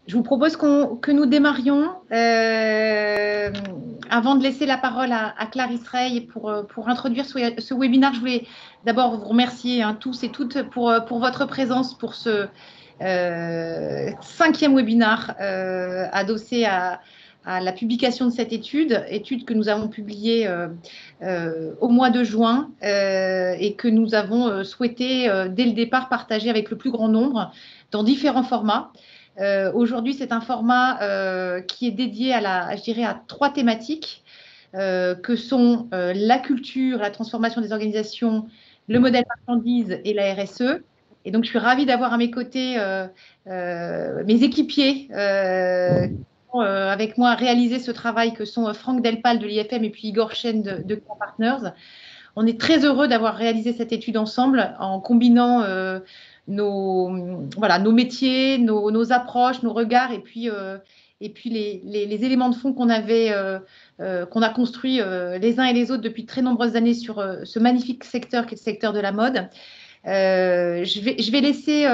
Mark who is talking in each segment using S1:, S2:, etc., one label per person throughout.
S1: Je vous propose que nous démarrions. Avant de laisser la parole à Clarisse Rey pour introduire ce webinaire, je voulais d'abord vous remercier tous et toutes pour votre présence pour ce 5e webinaire adossé à la publication de cette étude que nous avons publiée au mois de juin et que nous avons souhaité dès le départ partager avec le plus grand nombre dans différents formats. Aujourd'hui, c'est un format qui est dédié je dirais, à 3 thématiques que sont la culture, la transformation des organisations, le modèle marchandise et la RSE. Et donc, je suis ravie d'avoir à mes côtés mes équipiers qui ont avec moi réalisé ce travail, que sont Franck Delpal de l'IFM et puis Igor Chen de Core Partners. On est très heureux d'avoir réalisé cette étude ensemble en combinant nos métiers, nos approches, nos regards et puis les éléments de fond qu'on a construits les uns et les autres depuis de très nombreuses années sur ce magnifique secteur qui est le secteur de la mode. Je vais laisser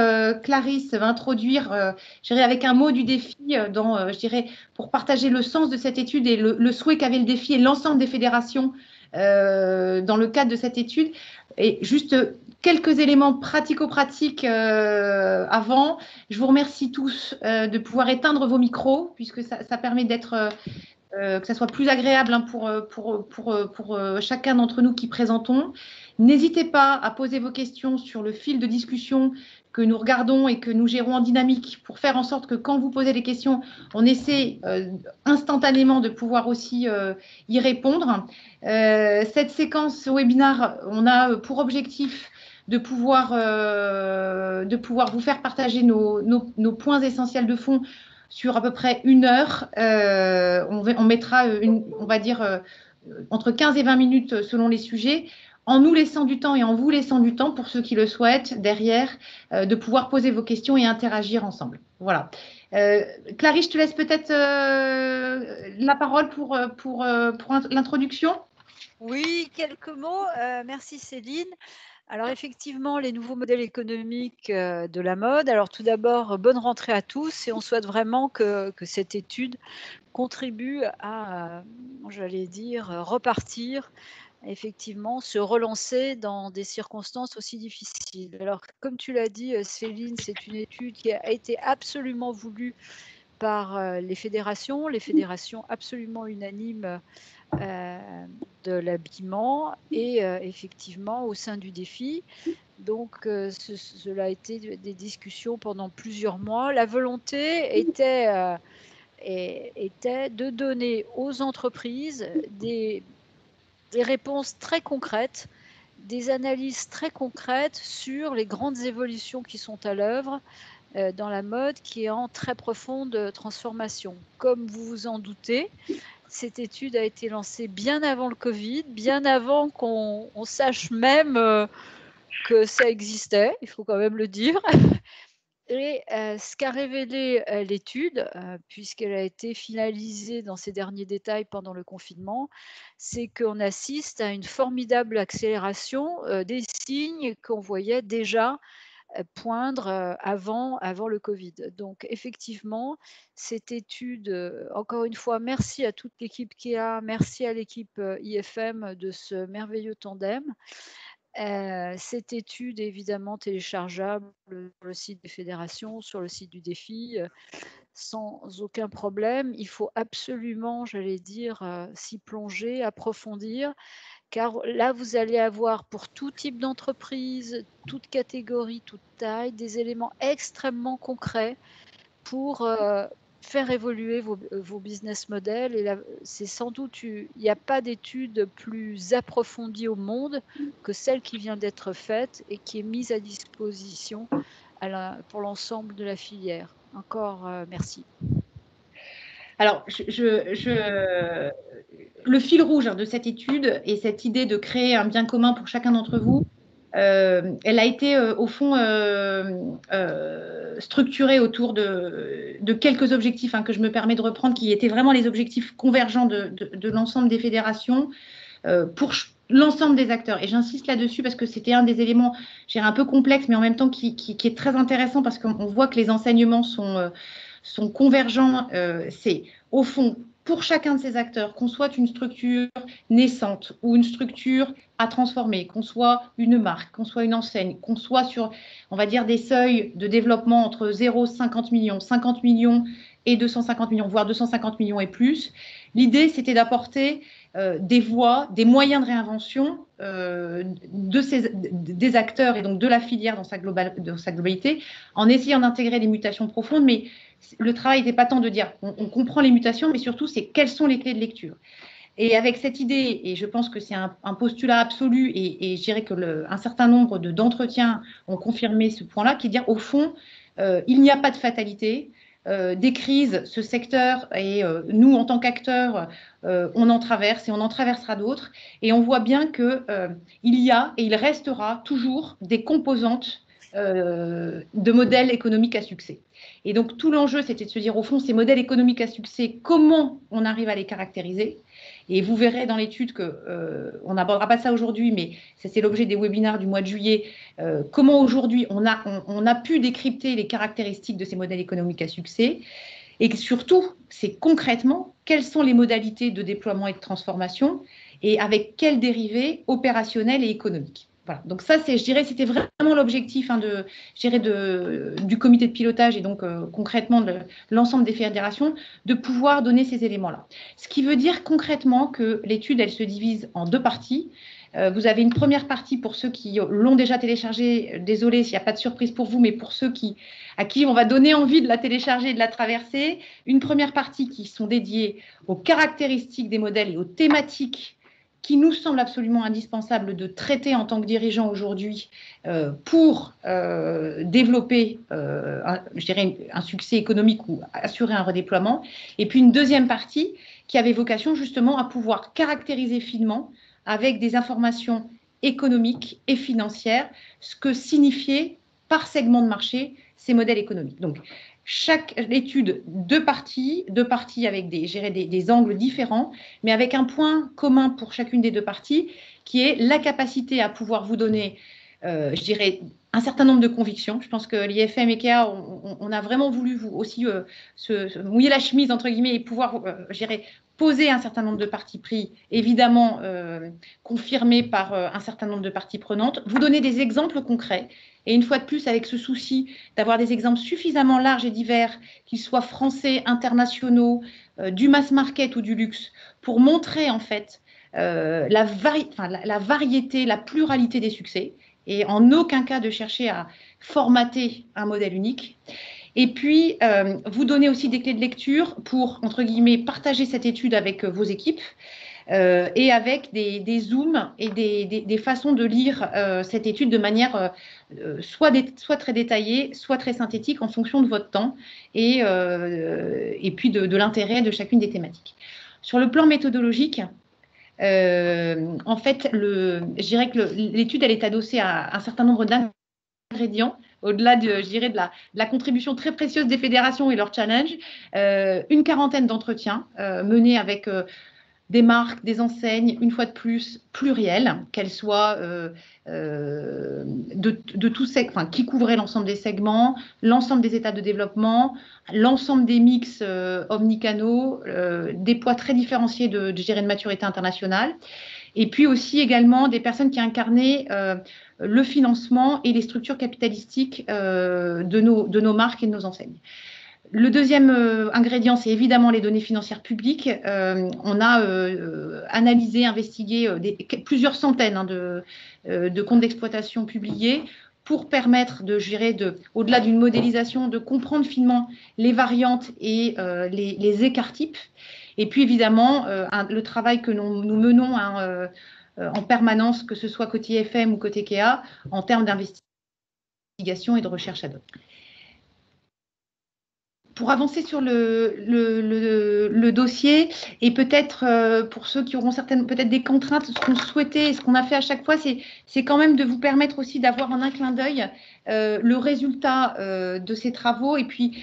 S1: Clarisse introduire, je dirais, avec un mot du défi, je dirais, pour partager le sens de cette étude et le souhait qu'avait le défi et l'ensemble des fédérations dans le cadre de cette étude. Et juste quelques éléments pratico-pratiques avant. Je vous remercie tous de pouvoir éteindre vos micros, puisque ça permet d'être... que ça soit plus agréable pour chacun d'entre nous qui présentons. N'hésitez pas à poser vos questions sur le fil de discussion que nous regardons et que nous gérons en dynamique pour faire en sorte que quand vous posez les questions, on essaie instantanément de pouvoir aussi y répondre. Cette séquence webinaire, on a pour objectif de pouvoir vous faire partager nos points essentiels de fond sur à peu près 1 heure. On mettra, on va dire, entre 15 et 20 minutes selon les sujets, en nous laissant du temps et en vous laissant du temps pour ceux qui le souhaitent derrière, de pouvoir poser vos questions et interagir ensemble. Voilà. Clarisse, je te laisse peut-être la parole pour l'introduction.
S2: Oui, quelques mots. Merci Céline. Alors effectivement, les nouveaux modèles économiques de la mode. Alors tout d'abord, bonne rentrée à tous et on souhaite vraiment que cette étude contribue à, j'allais dire, repartir, effectivement, se relancer dans des circonstances aussi difficiles. Alors comme tu l'as dit Céline, c'est une étude qui a été absolument voulue par les fédérations absolument unanimes de l'habillement et effectivement au sein du défi. Donc cela a été des discussions pendant plusieurs mois. La volonté était de donner aux entreprises des réponses très concrètes, des analyses très concrètes sur les grandes évolutions qui sont à l'œuvre dans la mode, qui est en très profonde transformation. Comme vous vous en doutez, cette étude a été lancée bien avant le Covid, bien avant qu'on sache même que ça existait, il faut quand même le dire. Et ce qu'a révélé l'étude, puisqu'elle a été finalisée dans ses derniers détails pendant le confinement, c'est qu'on assiste à une formidable accélération des signes qu'on voyait déjà poindre avant le Covid. Donc effectivement, cette étude, encore une fois, merci à toute l'équipe KEA, merci à l'équipe IFM de ce merveilleux tandem. Cette étude est évidemment téléchargeable sur le site des fédérations, sur le site du défi, sans aucun problème. Il faut absolument, j'allais dire, s'y plonger, approfondir, car là, vous allez avoir pour tout type d'entreprise, toute catégorie, toute taille, des éléments extrêmement concrets pour faire évoluer vos business models. Et là, c'est sans doute, il n'y a pas d'étude plus approfondie au monde que celle qui vient d'être faite et qui est mise à disposition pour l'ensemble de la filière. Encore merci.
S1: Alors, le fil rouge de cette étude et cette idée de créer un bien commun pour chacun d'entre vous, elle a été au fond structurée autour de quelques objectifs que je me permets de reprendre, qui étaient vraiment les objectifs convergents de l'ensemble des fédérations pour l'ensemble des acteurs. Et j'insiste là-dessus parce que c'était un des éléments, je dirais, un peu complexe, mais en même temps qui est très intéressant parce qu'on voit que les enseignements sont convergents. C'est au fond, pour chacun de ces acteurs, qu'on soit une structure naissante ou une structure à transformer, qu'on soit une marque, qu'on soit une enseigne, qu'on soit sur, on va dire, des seuils de développement entre 0, 50 millions et 250 millions, voire 250 millions et plus. L'idée, c'était d'apporter des voies, des moyens de réinvention des acteurs et donc de la filière dans sa globalité, en essayant d'intégrer des mutations profondes. Mais le travail n'était pas tant de dire on comprend les mutations, mais surtout c'est quelles sont les clés de lecture. Et avec cette idée, et je pense que c'est un postulat absolu, et je dirais qu'un certain nombre d'entretiens ont confirmé ce point-là, qui est de dire au fond, il n'y a pas de fatalité. Des crises, ce secteur, et nous, en tant qu'acteurs, on en traverse et on en traversera d'autres. Et on voit bien qu'il y a et il restera toujours des composantes de modèles économiques à succès. Et donc, tout l'enjeu, c'était de se dire, au fond, ces modèles économiques à succès, comment on arrive à les caractériser? Et vous verrez dans l'étude on n'abordera pas ça aujourd'hui, mais c'est l'objet des webinaires du mois de juillet, comment aujourd'hui on a pu décrypter les caractéristiques de ces modèles économiques à succès et surtout, c'est concrètement quelles sont les modalités de déploiement et de transformation et avec quels dérivés opérationnels et économiques. Voilà. Donc ça, je dirais, c'était vraiment l'objectif du comité de pilotage et donc concrètement de l'ensemble des fédérations, de pouvoir donner ces éléments-là. Ce qui veut dire concrètement que l'étude, elle se divise en deux parties. Vous avez une première partie pour ceux qui l'ont déjà téléchargée. Désolée s'il n'y a pas de surprise pour vous, mais pour ceux à qui on va donner envie de la télécharger et de la traverser. Une première partie qui sont dédiées aux caractéristiques des modèles et aux thématiques qui nous semble absolument indispensable de traiter en tant que dirigeant aujourd'hui pour développer, je dirais, un succès économique ou assurer un redéploiement. Et puis une deuxième partie qui avait vocation justement à pouvoir caractériser finement avec des informations économiques et financières ce que signifiait par segment de marché ces modèles économiques. Donc, chaque étude, deux parties avec des angles différents, mais avec un point commun pour chacune des deux parties, qui est la capacité à pouvoir vous donner, je dirais, un certain nombre de convictions. Je pense que l'IFM et KEA, on a vraiment voulu vous aussi se mouiller la chemise, entre guillemets, et pouvoir, je dirais, poser un certain nombre de parties pris, évidemment confirmés par un certain nombre de parties prenantes, vous donner des exemples concrets. Et une fois de plus, avec ce souci d'avoir des exemples suffisamment larges et divers, qu'ils soient français, internationaux, du mass market ou du luxe, pour montrer en fait la variété, la pluralité des succès, et en aucun cas de chercher à formater un modèle unique. Et puis, vous donner aussi des clés de lecture pour, entre guillemets, partager cette étude avec vos équipes, et avec des zooms et des façons de lire cette étude de manière soit très détaillée, soit très synthétique en fonction de votre temps et puis de l'intérêt de chacune des thématiques. Sur le plan méthodologique, en fait, je dirais que l'étude, elle est adossée à un certain nombre d'ingrédients, au-delà de la contribution très précieuse des fédérations et leurs challenges, une quarantaine d'entretiens menés avec des marques, des enseignes, une fois de plus, plurielles, qu'elles soient de tous qui couvraient l'ensemble des segments, l'ensemble des états de développement, l'ensemble des mix omnicanaux, des poids très différenciés de maturité internationale, et puis aussi également des personnes qui incarnaient le financement et les structures capitalistiques de nos marques et de nos enseignes. Le deuxième ingrédient, c'est évidemment les données financières publiques. On a analysé, investigué plusieurs centaines de comptes d'exploitation publiés pour permettre de gérer, au-delà d'une modélisation, de comprendre finement les variantes et les écarts types. Et puis évidemment, le travail que nous menons en permanence, que ce soit côté IFM ou côté KEA, en termes d'investigation et de recherche ad hoc. pour avancer sur le dossier, et peut-être pour ceux qui auront peut-être des contraintes, ce qu'on souhaitait et ce qu'on a fait à chaque fois, c'est quand même de vous permettre aussi d'avoir en un clin d'œil le résultat de ces travaux, et puis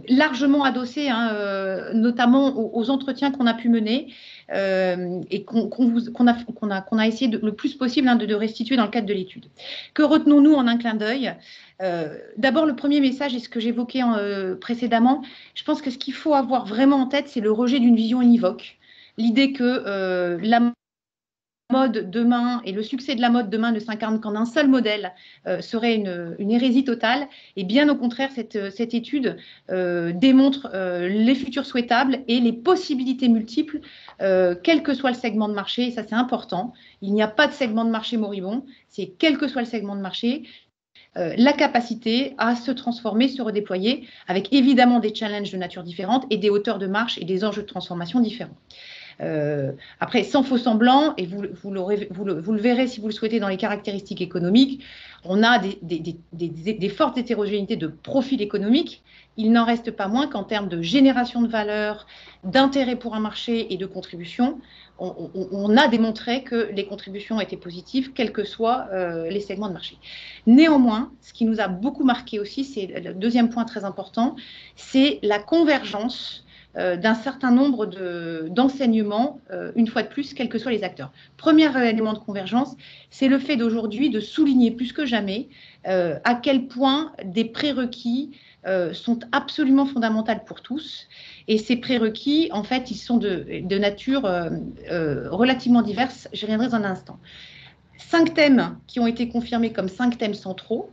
S1: largement adossé, hein, notamment aux entretiens qu'on a pu mener et qu'on a essayé le plus possible, hein, de restituer dans le cadre de l'étude. Que retenons-nous en un clin d'œil? D'abord, le premier message, et ce que j'évoquais précédemment, je pense que ce qu'il faut avoir vraiment en tête, c'est le rejet d'une vision univoque. L'idée que la mode demain et le succès de la mode demain ne s'incarne qu'en un seul modèle serait une hérésie totale. Et bien au contraire, cette étude démontre les futurs souhaitables et les possibilités multiples, quel que soit le segment de marché. Et ça, c'est important. Il n'y a pas de segment de marché moribond. C'est quel que soit le segment de marché, la capacité à se transformer, se redéployer, avec évidemment des challenges de nature différente et des hauteurs de marche et des enjeux de transformation différents. Après, sans faux semblant, et vous le verrez si vous le souhaitez dans les caractéristiques économiques, on a des fortes hétérogénéités de profils économiques. Il n'en reste pas moins qu'en termes de génération de valeur, d'intérêt pour un marché et de contribution, on a démontré que les contributions étaient positives, quels que soient les segments de marché. Néanmoins, ce qui nous a beaucoup marqué aussi, c'est le deuxième point très important, c'est la convergence d'un certain nombre d'enseignements, une fois de plus, quels que soient les acteurs. Premier élément de convergence, c'est le fait d'aujourd'hui de souligner plus que jamais à quel point des prérequis sont absolument fondamentaux pour tous. Et ces prérequis, en fait, ils sont de nature relativement diverse. J'y reviendrai dans un instant. 5 thèmes qui ont été confirmés comme 5 thèmes centraux.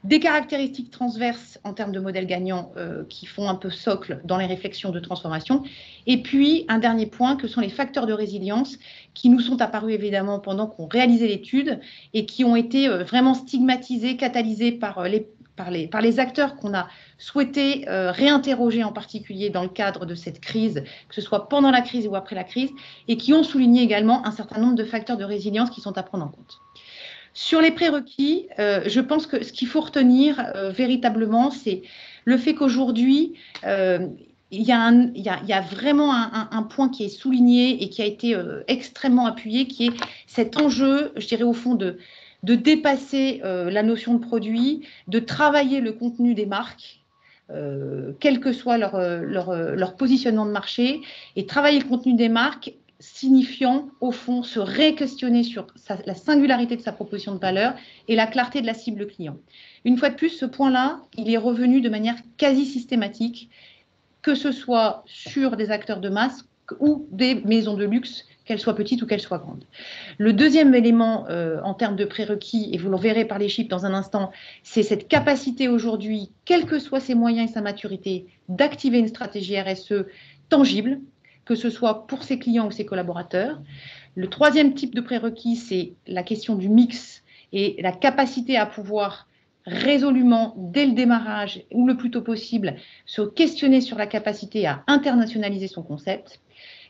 S1: Des caractéristiques transverses en termes de modèles gagnants qui font un peu socle dans les réflexions de transformation. Et puis, un dernier point, que sont les facteurs de résilience qui nous sont apparus évidemment pendant qu'on réalisait l'étude et qui ont été vraiment stigmatisés, catalysés par les acteurs qu'on a souhaité réinterroger en particulier dans le cadre de cette crise, que ce soit pendant la crise ou après la crise, et qui ont souligné également un certain nombre de facteurs de résilience qui sont à prendre en compte. Sur les prérequis, je pense que ce qu'il faut retenir véritablement, c'est le fait qu'aujourd'hui, il y a vraiment un point qui est souligné et qui a été extrêmement appuyé, qui est cet enjeu, je dirais au fond, de dépasser la notion de produit, de travailler le contenu des marques, quel que soit leur positionnement de marché, et travailler le contenu des marques signifiant, au fond, se réquestionner sur la singularité de sa proposition de valeur et la clarté de la cible client. Une fois de plus, ce point-là, il est revenu de manière quasi systématique, que ce soit sur des acteurs de masse ou des maisons de luxe, qu'elles soient petites ou qu'elles soient grandes. Le deuxième élément en termes de prérequis, et vous le verrez par les chiffres dans un instant, c'est cette capacité aujourd'hui, quels que soient ses moyens et sa maturité, d'activer une stratégie RSE tangible, que ce soit pour ses clients ou ses collaborateurs. Le troisième type de prérequis, c'est la question du mix et la capacité à pouvoir résolument, dès le démarrage ou le plus tôt possible, se questionner sur la capacité à internationaliser son concept.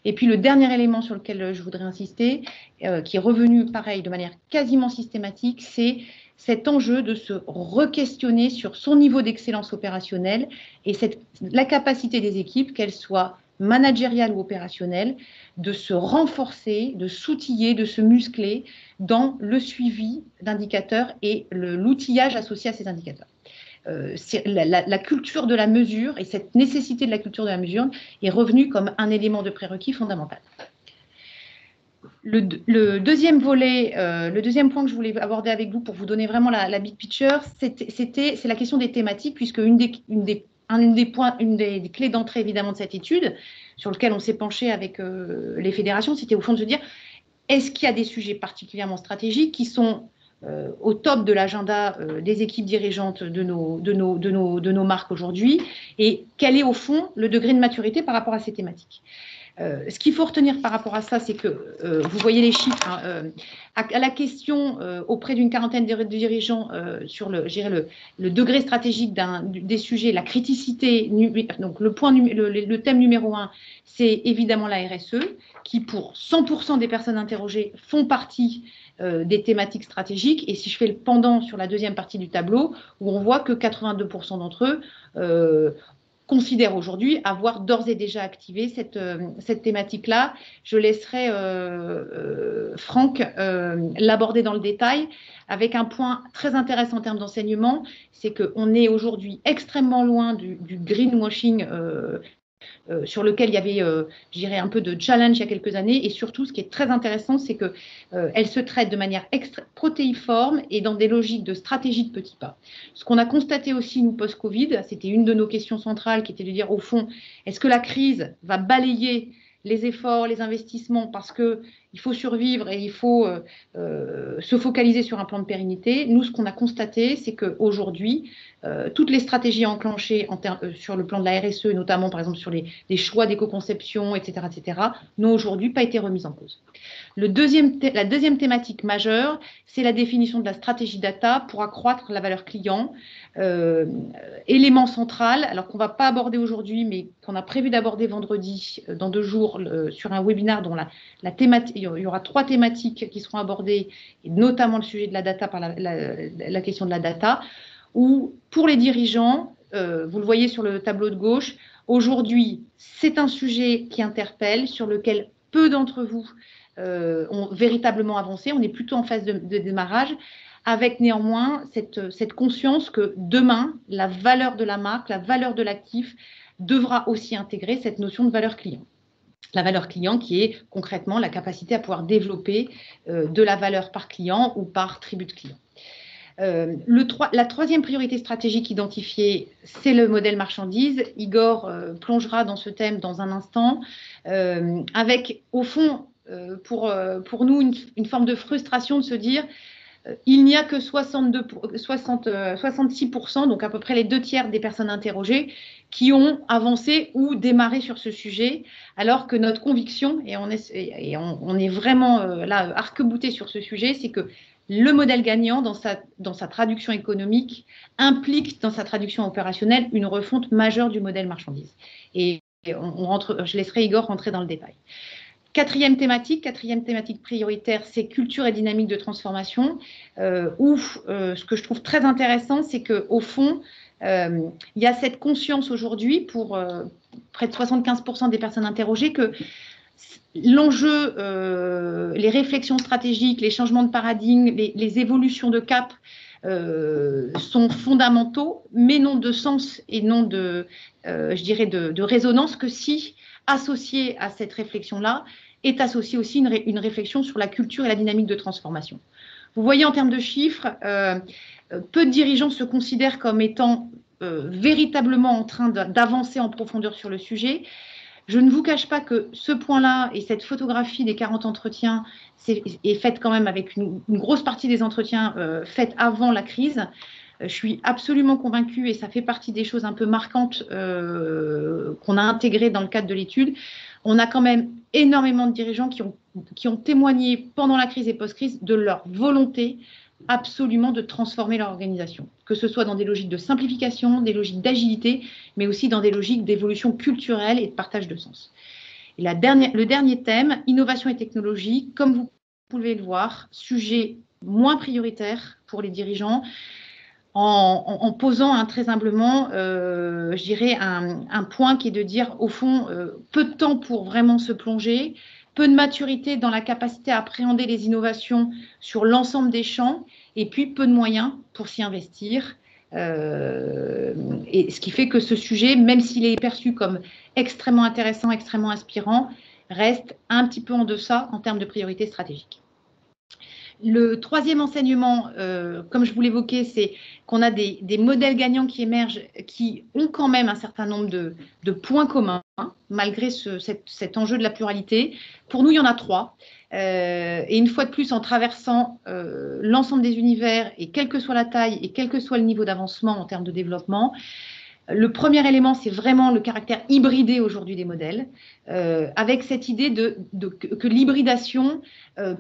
S1: Et puis le dernier élément sur lequel je voudrais insister, qui est revenu pareil de manière quasiment systématique, c'est cet enjeu de se re-questionner sur son niveau d'excellence opérationnelle et la capacité des équipes, qu'elles soient managériale ou opérationnelle, de se renforcer, de s'outiller, de se muscler dans le suivi d'indicateurs et l'outillage associé à ces indicateurs. La culture de la mesure et cette nécessité de la culture de la mesure est revenue comme un élément de prérequis fondamental. Le deuxième volet, le deuxième point que je voulais aborder avec vous pour vous donner vraiment la big picture, c'est la question des thématiques, puisque une des clés d'entrée évidemment de cette étude, sur lequel on s'est penché avec les fédérations, c'était au fond de se dire, est-ce qu'il y a des sujets particulièrement stratégiques qui sont au top de l'agenda des équipes dirigeantes de nos marques aujourd'hui, et quel est au fond le degré de maturité par rapport à ces thématiques. Ce qu'il faut retenir par rapport à ça, c'est que, vous voyez les chiffres, hein, à la question auprès d'une quarantaine de dirigeants sur le degré stratégique des sujets, la criticité, donc le thème numéro 1, c'est évidemment la RSE, qui pour 100% des personnes interrogées font partie des thématiques stratégiques. Et si je fais le pendant sur la deuxième partie du tableau, où on voit que 82% d'entre eux considère aujourd'hui avoir d'ores et déjà activé cette thématique-là. Je laisserai Franck l'aborder dans le détail avec un point très intéressant en termes d'enseignement, c'est qu'on est aujourd'hui extrêmement loin du greenwashing sur lequel il y avait, je dirais, un peu de challenge il y a quelques années. Et surtout, ce qui est très intéressant, c'est qu'elle se traite de manière protéiforme et dans des logiques de stratégie de petits pas. Ce qu'on a constaté aussi, nous, post-Covid, c'était une de nos questions centrales qui était de dire, au fond, est-ce que la crise va balayer les efforts, les investissements, parce qu'il faut survivre et il faut se focaliser sur un plan de pérennité. Nous, ce qu'on a constaté, c'est qu'aujourd'hui, toutes les stratégies enclenchées sur le plan de la RSE, notamment par exemple sur les choix d'éco-conception, etc., n'ont aujourd'hui pas été remises en cause. La deuxième thématique majeure, c'est la définition de la stratégie data pour accroître la valeur client. Élément central, alors qu'on ne va pas aborder aujourd'hui, mais qu'on a prévu d'aborder vendredi, dans 2 jours, sur un webinaire dont la thématique, il y aura 3 thématiques qui seront abordées, et notamment le sujet de la data par la question de la data, où pour les dirigeants, vous le voyez sur le tableau de gauche, aujourd'hui, c'est un sujet qui interpelle, sur lequel peu d'entre vous ont véritablement avancé. On est plutôt en phase de démarrage, avec néanmoins cette conscience que demain, la valeur de la marque, la valeur de l'actif devra aussi intégrer cette notion de valeur client. La valeur client qui est concrètement la capacité à pouvoir développer de la valeur par client ou par tribu de client. La troisième priorité stratégique identifiée, c'est le modèle marchandise. Igor plongera dans ce thème dans un instant, avec au fond, pour nous, une forme de frustration de se dire il n'y a que 66%, donc à peu près les 2/3 des personnes interrogées, qui ont avancé ou démarré sur ce sujet, alors que notre conviction, et on est vraiment là arc-bouté sur ce sujet, c'est que le modèle gagnant, dans sa traduction économique, implique dans sa traduction opérationnelle une refonte majeure du modèle marchandise. Et je laisserai Igor rentrer dans le détail. Quatrième thématique prioritaire, c'est culture et dynamique de transformation, où ce que je trouve très intéressant, c'est qu'au fond, il y a cette conscience aujourd'hui pour près de 75% des personnes interrogées que l'enjeu, les réflexions stratégiques, les changements de paradigme, les évolutions de cap sont fondamentaux, mais non de sens et non je dirais de résonance, que si associé à cette réflexion-là, est associée aussi une réflexion sur la culture et la dynamique de transformation. Vous voyez en termes de chiffres, peu de dirigeants se considèrent comme étant véritablement en train d'avancer en profondeur sur le sujet. Je ne vous cache pas que ce point-là et cette photographie des 40 entretiens est faite quand même avec une grosse partie des entretiens faits avant la crise. Je suis absolument convaincue, et ça fait partie des choses un peu marquantes qu'on a intégrées dans le cadre de l'étude. On a quand même énormément de dirigeants qui ont témoigné pendant la crise et post-crise de leur volonté absolument de transformer leur organisation, que ce soit dans des logiques de simplification, des logiques d'agilité, mais aussi dans des logiques d'évolution culturelle et de partage de sens. Et le dernier thème, innovation et technologie, comme vous pouvez le voir, sujet moins prioritaire pour les dirigeants, en posant très humblement, je dirais, un point qui est de dire, au fond, peu de temps pour vraiment se plonger, peu de maturité dans la capacité à appréhender les innovations sur l'ensemble des champs, et puis peu de moyens pour s'y investir. Et ce qui fait que ce sujet, même s'il est perçu comme extrêmement intéressant, extrêmement inspirant, reste un petit peu en deçà en termes de priorité stratégique. Le troisième enseignement, comme je vous l'évoquais, c'est qu'on a des modèles gagnants qui émergent, qui ont quand même un certain nombre de points communs, malgré cet enjeu de la pluralité. Pour nous, il y en a 3. Et une fois de plus, en traversant l'ensemble des univers, et quelle que soit la taille et quel que soit le niveau d'avancement en termes de développement, le premier élément, c'est vraiment le caractère hybridé aujourd'hui des modèles, avec cette idée que l'hybridation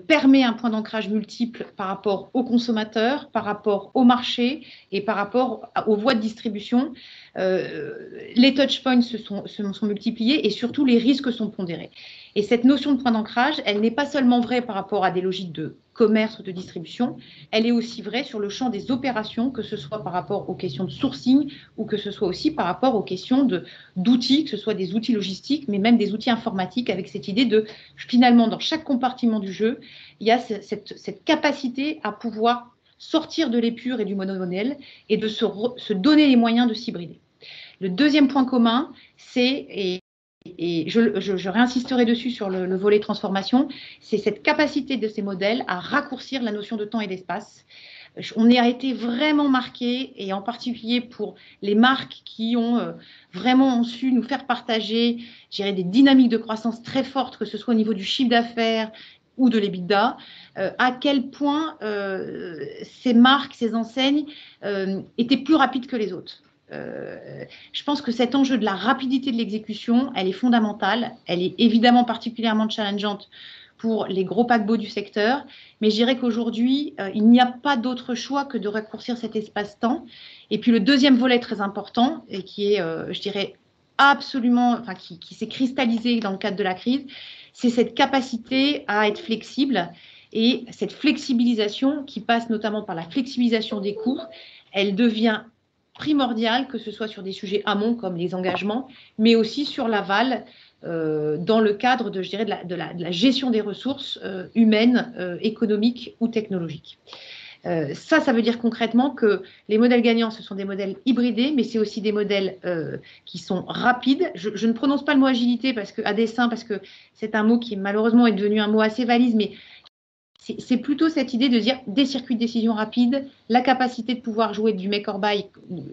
S1: permet un point d'ancrage multiple par rapport aux consommateurs, par rapport au marché et par rapport aux voies de distribution. Les touchpoints se sont multipliés et surtout les risques sont pondérés. Et cette notion de point d'ancrage, elle n'est pas seulement vraie par rapport à des logiques de commerce ou de distribution, elle est aussi vraie sur le champ des opérations, que ce soit par rapport aux questions de sourcing ou que ce soit aussi par rapport aux questions d'outils, que ce soit des outils logistiques, mais même des outils informatiques, avec cette idée de, finalement, dans chaque compartiment du jeu, il y a cette capacité à pouvoir sortir de l'épure et du monomodèle et de se donner les moyens de s'hybrider. Le deuxième point commun, c'est, et je réinsisterai dessus sur le volet transformation, c'est cette capacité de ces modèles à raccourcir la notion de temps et d'espace. On a été vraiment marqué, et en particulier pour les marques qui ont vraiment su nous faire partager, je dirais, des dynamiques de croissance très fortes, que ce soit au niveau du chiffre d'affaires ou de l'EBITDA, à quel point ces marques, ces enseignes étaient plus rapides que les autres. Je pense que cet enjeu de la rapidité de l'exécution, elle est fondamentale. Elle est évidemment particulièrement challengeante pour les gros paquebots du secteur, mais je dirais qu'aujourd'hui, il n'y a pas d'autre choix que de raccourcir cet espace-temps. Et puis le deuxième volet très important, et qui est, je dirais, absolument, enfin, qui s'est cristallisé dans le cadre de la crise, c'est cette capacité à être flexible. Et cette flexibilisation, qui passe notamment par la flexibilisation des coûts, elle devient primordial, que ce soit sur des sujets amont comme les engagements, mais aussi sur l'aval, dans le cadre de, je dirais, de la gestion des ressources humaines, économiques ou technologiques. Ça veut dire concrètement que les modèles gagnants, ce sont des modèles hybridés, mais c'est aussi des modèles qui sont rapides. Je ne prononce pas le mot agilité à dessein, parce que c'est un mot qui malheureusement est devenu un mot assez valise, mais c'est plutôt cette idée de dire des circuits de décision rapides, la capacité de pouvoir jouer du make or buy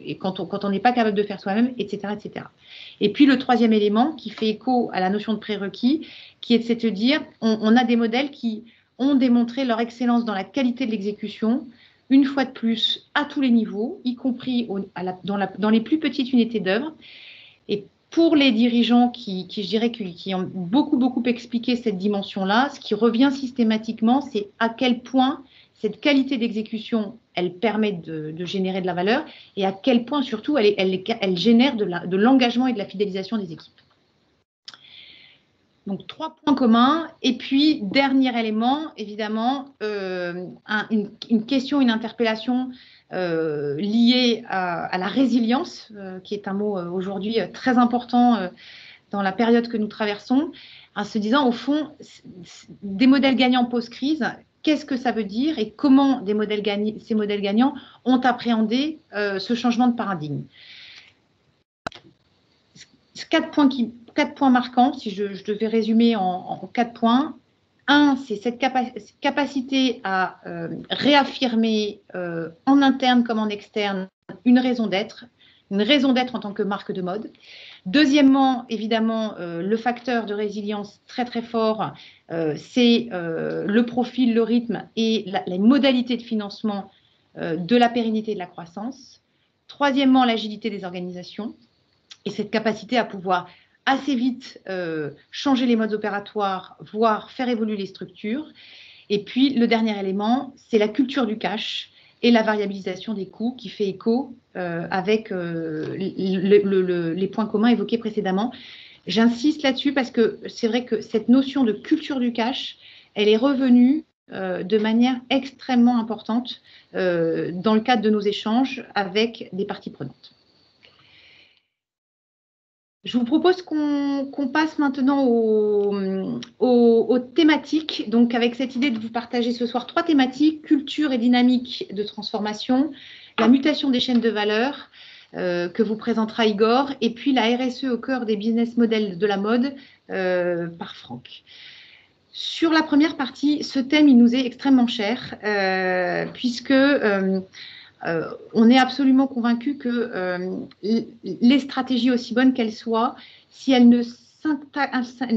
S1: et quand on n'est pas capable de faire soi-même, etc., etc. Et puis le troisième élément qui fait écho à la notion de prérequis, qui est de se dire on a des modèles qui ont démontré leur excellence dans la qualité de l'exécution, une fois de plus à tous les niveaux, y compris dans les plus petites unités d'œuvre. Et pour les dirigeants je dirais, qui ont beaucoup expliqué cette dimension-là, ce qui revient systématiquement, c'est à quel point cette qualité d'exécution, elle permet de générer de la valeur et à quel point, surtout, elle génère de l'engagement et de la fidélisation des équipes. Donc, 3 points communs. Et puis, dernier élément, évidemment, une question, une interpellation liée à la résilience, qui est un mot aujourd'hui très important dans la période que nous traversons, en se disant, au fond, des modèles gagnants post-crise, qu'est-ce que ça veut dire et comment ces modèles gagnants ont appréhendé ce changement de paradigme. 4 points marquants, si je devais résumer en 4 points. Un, c'est cette capacité à réaffirmer en interne comme en externe une raison d'être en tant que marque de mode. Deuxièmement, évidemment, le facteur de résilience très fort, c'est le profil, le rythme et les modalités de financement de la pérennité de la croissance. Troisièmement, l'agilité des organisations et cette capacité à pouvoir assez vite changer les modes opératoires, voire faire évoluer les structures. Et puis, le dernier élément, c'est la culture du cash et la variabilisation des coûts qui fait écho avec les points communs évoqués précédemment. J'insiste là-dessus parce que c'est vrai que cette notion de culture du cash, elle est revenue de manière extrêmement importante dans le cadre de nos échanges avec des parties prenantes. Je vous propose qu'on passe maintenant aux thématiques, donc avec cette idée de vous partager ce soir 3 thématiques, culture et dynamique de transformation, la mutation des chaînes de valeur que vous présentera Igor, et puis la RSE au cœur des business models de la mode par Franck. Sur la première partie, ce thème, il nous est extrêmement cher, puisque on est absolument convaincu que les stratégies, aussi bonnes qu'elles soient, si elles ne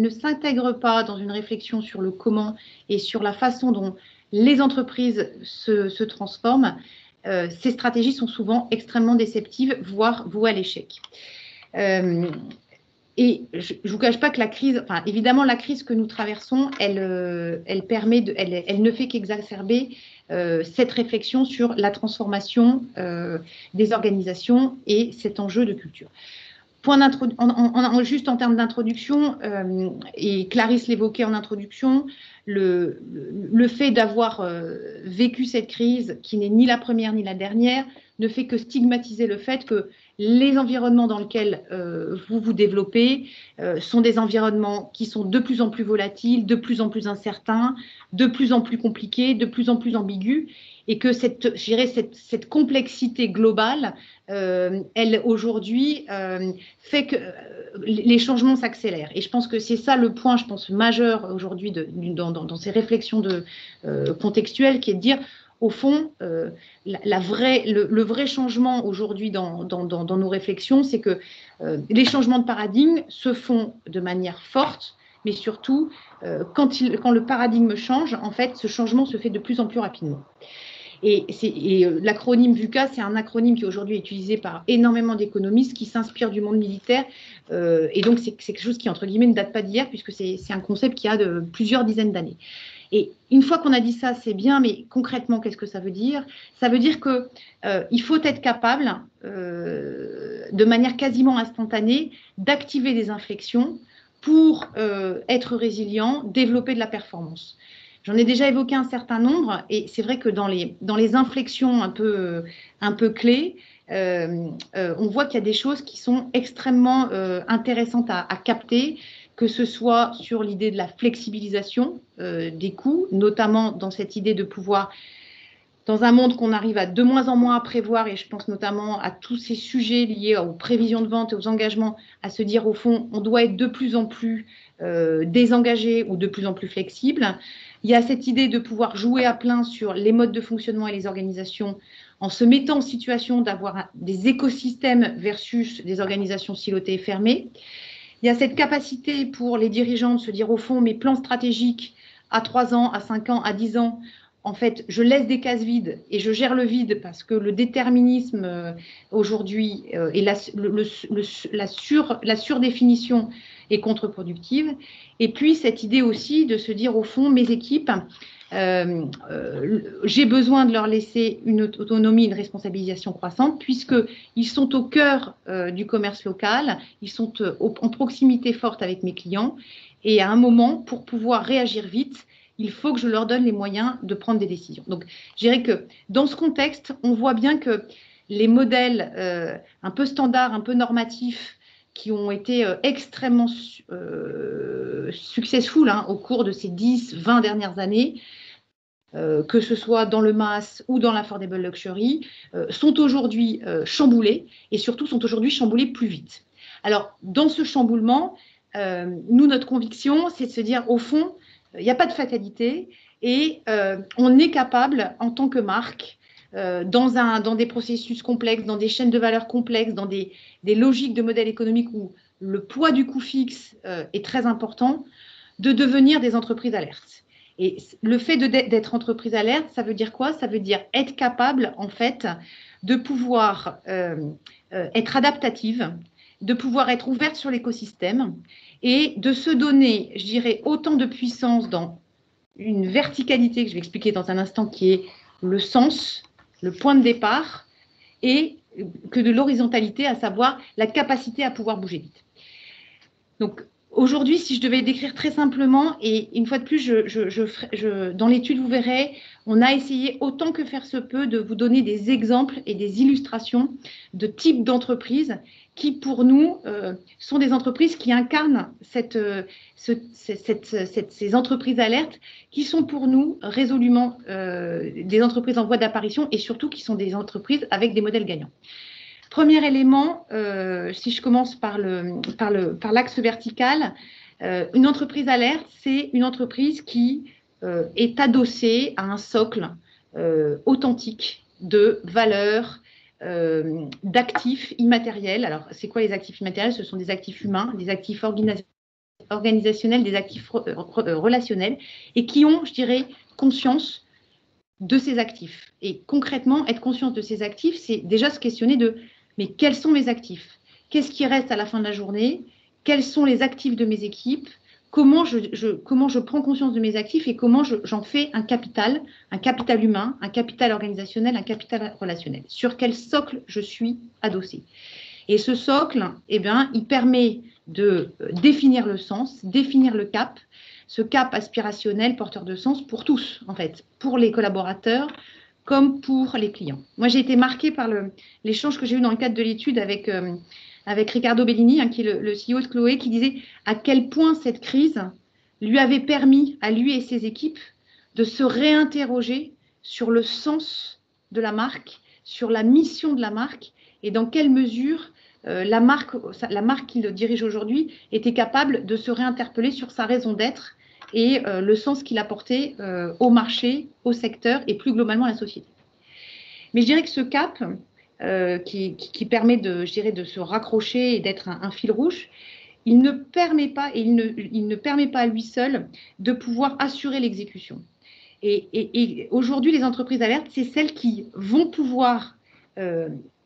S1: s'intègrent pas dans une réflexion sur le comment et sur la façon dont les entreprises se transforment, ces stratégies sont souvent extrêmement déceptives, voire vouées à l'échec. Et je ne vous cache pas que la crise, enfin évidemment la crise que nous traversons, elle ne fait qu'exacerber cette réflexion sur la transformation des organisations et cet enjeu de culture. Juste en termes d'introduction, et Clarisse l'évoquait en introduction, le fait d'avoir vécu cette crise, qui n'est ni la première ni la dernière, ne fait que stigmatiser le fait que les environnements dans lesquels vous vous développez sont des environnements qui sont de plus en plus volatiles, de plus en plus incertains, de plus en plus compliqués, de plus en plus ambigus, et que cette complexité globale, elle aujourd'hui fait que les changements s'accélèrent. Et je pense que c'est ça le point, je pense, majeur aujourd'hui dans ces réflexions contextuelles, qui est de dire, au fond, le vrai changement aujourd'hui dans nos réflexions, c'est que les changements de paradigme se font de manière forte, mais surtout, quand le paradigme change, en fait, ce changement se fait de plus en plus rapidement. Et l'acronyme VUCA, c'est un acronyme qui aujourd'hui est utilisé par énormément d'économistes qui s'inspirent du monde militaire. Et donc, c'est quelque chose qui, entre guillemets, ne date pas d'hier, puisque c'est un concept qui a de plusieurs dizaines d'années. Et une fois qu'on a dit ça, c'est bien, mais concrètement, qu'est-ce que ça veut dire? Ça veut dire qu'il faut être capable, de manière quasiment instantanée, d'activer des inflexions pour être résilient, développer de la performance. J'en ai déjà évoqué un certain nombre, et c'est vrai que dans les inflexions un peu clés, on voit qu'il y a des choses qui sont extrêmement intéressantes à capter, que ce soit sur l'idée de la flexibilisation des coûts, notamment dans cette idée de pouvoir, dans un monde qu'on arrive à de moins en moins à prévoir, et je pense notamment à tous ces sujets liés aux prévisions de vente et aux engagements, à se dire au fond, on doit être de plus en plus désengagé ou de plus en plus flexible. Il y a cette idée de pouvoir jouer à plein sur les modes de fonctionnement et les organisations en se mettant en situation d'avoir des écosystèmes versus des organisations silotées et fermées. Il y a cette capacité pour les dirigeants de se dire au fond, mes plans stratégiques à 3 ans, à 5 ans, à 10 ans, en fait, je laisse des cases vides et je gère le vide parce que le déterminisme aujourd'hui et la surdéfinition est contre-productive. Et puis, cette idée aussi de se dire, au fond, mes équipes, j'ai besoin de leur laisser une autonomie, une responsabilisation croissante, puisqu'ils sont au cœur du commerce local, ils sont en proximité forte avec mes clients, et à un moment, pour pouvoir réagir vite, il faut que je leur donne les moyens de prendre des décisions. Donc, je dirais que dans ce contexte, on voit bien que les modèles un peu standards, un peu normatifs, qui ont été extrêmement successful au cours de ces 10-20 dernières années, que ce soit dans le mass ou dans l'affordable luxury, sont aujourd'hui chamboulés, et surtout sont aujourd'hui chamboulés plus vite. Alors, dans ce chamboulement, nous, notre conviction, c'est de se dire, au fond, il n'y a pas de fatalité, et on est capable, en tant que marque, dans des processus complexes, dans des chaînes de valeur complexes, dans des logiques de modèles économiques où le poids du coût fixe est très important, de devenir des entreprises alertes. Et le fait d'être entreprise alerte, ça veut dire quoi? Ça veut dire être capable, en fait, de pouvoir être adaptative, de pouvoir être ouverte sur l'écosystème et de se donner, je dirais, autant de puissance dans une verticalité que je vais expliquer dans un instant, qui est le sens, le point de départ, et que de l'horizontalité, à savoir la capacité à pouvoir bouger vite. Donc, aujourd'hui, si je devais décrire très simplement, et une fois de plus, dans l'étude, vous verrez, on a essayé autant que faire se peut de vous donner des exemples et des illustrations de types d'entreprises qui, pour nous, sont des entreprises qui incarnent ces entreprises alertes, qui sont pour nous résolument des entreprises en voie d'apparition, et surtout qui sont des entreprises avec des modèles gagnants. Premier élément, si je commence par l'axe vertical, une entreprise alerte, c'est une entreprise qui est adossée à un socle authentique de valeurs, d'actifs immatériels. Alors, c'est quoi les actifs immatériels? Ce sont des actifs humains, des actifs organisationnels, des actifs relationnels, et qui ont, je dirais, conscience de ces actifs. Et concrètement, être conscience de ces actifs, c'est déjà se questionner de mais quels sont mes actifs? Qu'est-ce qui reste à la fin de la journée? Quels sont les actifs de mes équipes? Comment je prends conscience de mes actifs et comment j'en fais un capital humain, un capital organisationnel, un capital relationnel? Sur quel socle je suis adossée? Et ce socle, eh bien, il permet de définir le sens, définir le cap, ce cap aspirationnel porteur de sens pour tous, en fait, pour les collaborateurs comme pour les clients. Moi, j'ai été marquée par l'échange que j'ai eu dans le cadre de l'étude avec Riccardo Bellini, qui est le CEO de Chloé, qui disait à quel point cette crise lui avait permis, à lui et ses équipes, de se réinterroger sur le sens de la marque, sur la mission de la marque et dans quelle mesure la marque qu'il dirige aujourd'hui était capable de se réinterpeller sur sa raison d'être et le sens qu'il apportait au marché, au secteur et plus globalement à la société. Mais je dirais que ce cap, qui permet de se raccrocher et d'être un fil rouge, il ne permet pas, et il ne permet pas à lui seul de pouvoir assurer l'exécution. Et aujourd'hui, les entreprises alertes, c'est celles qui vont pouvoir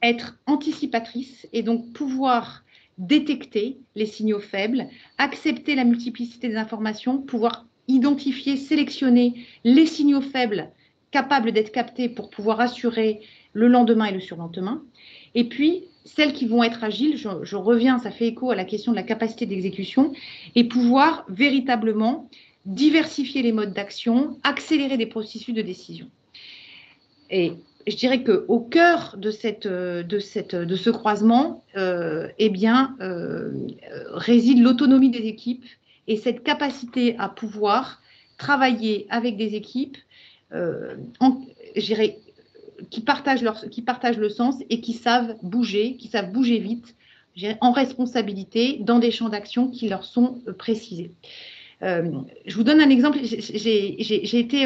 S1: être anticipatrices et donc pouvoir détecter les signaux faibles, accepter la multiplicité des informations, pouvoir identifier, sélectionner les signaux faibles capables d'être captés pour pouvoir assurer le lendemain et le surlendemain. Et puis, celles qui vont être agiles, je reviens, ça fait écho à la question de la capacité d'exécution, et pouvoir véritablement diversifier les modes d'action, accélérer des processus de décision. Et je dirais qu'au cœur de ce croisement, réside l'autonomie des équipes et cette capacité à pouvoir travailler avec des équipes qui partagent le sens et qui savent bouger vite, en responsabilité, dans des champs d'action qui leur sont précisés. Je vous donne un exemple. J'ai été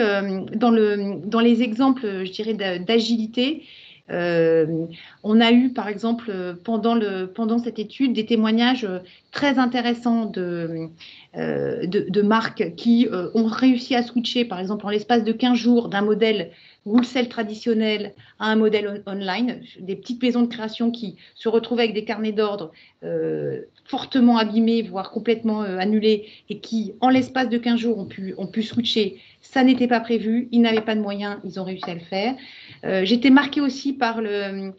S1: dans les exemples, je dirais, d'agilité. On a eu, par exemple, pendant cette étude, des témoignages très intéressants de marques qui ont réussi à switcher, par exemple, en l'espace de 15 jours, d'un modèle wholesale traditionnel à un modèle online, des petites maisons de création qui se retrouvaient avec des carnets d'ordre fortement abîmés, voire complètement annulés, et qui, en l'espace de 15 jours, ont pu switcher. Ça n'était pas prévu, ils n'avaient pas de moyens, ils ont réussi à le faire. J'étais marquée aussi par le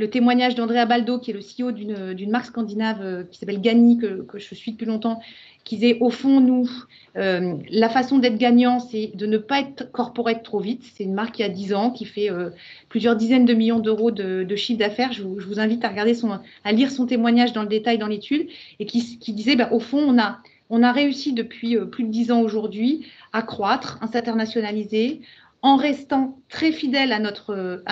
S1: témoignage d'Andrea Baldo, qui est le CEO d'une marque scandinave qui s'appelle Gagny, que je suis depuis longtemps, qui disait, au fond, nous, la façon d'être gagnant, c'est de ne pas être corporate trop vite. C'est une marque qui a 10 ans, qui fait plusieurs dizaines de millions d'euros de chiffre d'affaires. Je vous invite à lire son témoignage dans le détail dans l'étude, et qui disait, au fond, on a réussi depuis plus de 10 ans aujourd'hui à croître, à s'internationaliser, en restant très fidèle à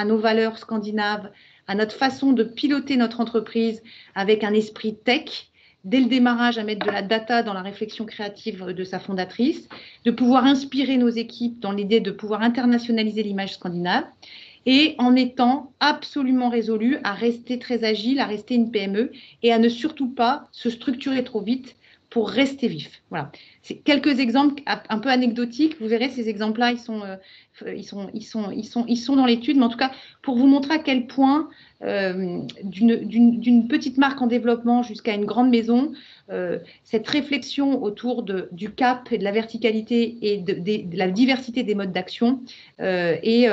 S1: nos valeurs scandinaves, à notre façon de piloter notre entreprise avec un esprit tech, dès le démarrage à mettre de la data dans la réflexion créative de sa fondatrice, de pouvoir inspirer nos équipes dans l'idée de pouvoir internationaliser l'image scandinave, et en étant absolument résolu à rester très agile, à rester une PME et à ne surtout pas se structurer trop vite pour rester vif. Voilà. C'est quelques exemples un peu anecdotiques. Vous verrez, ces exemples-là, ils sont dans l'étude, mais en tout cas, pour vous montrer à quel point, d'une petite marque en développement jusqu'à une grande maison, cette réflexion autour du cap et de la verticalité et de la diversité des modes d'action est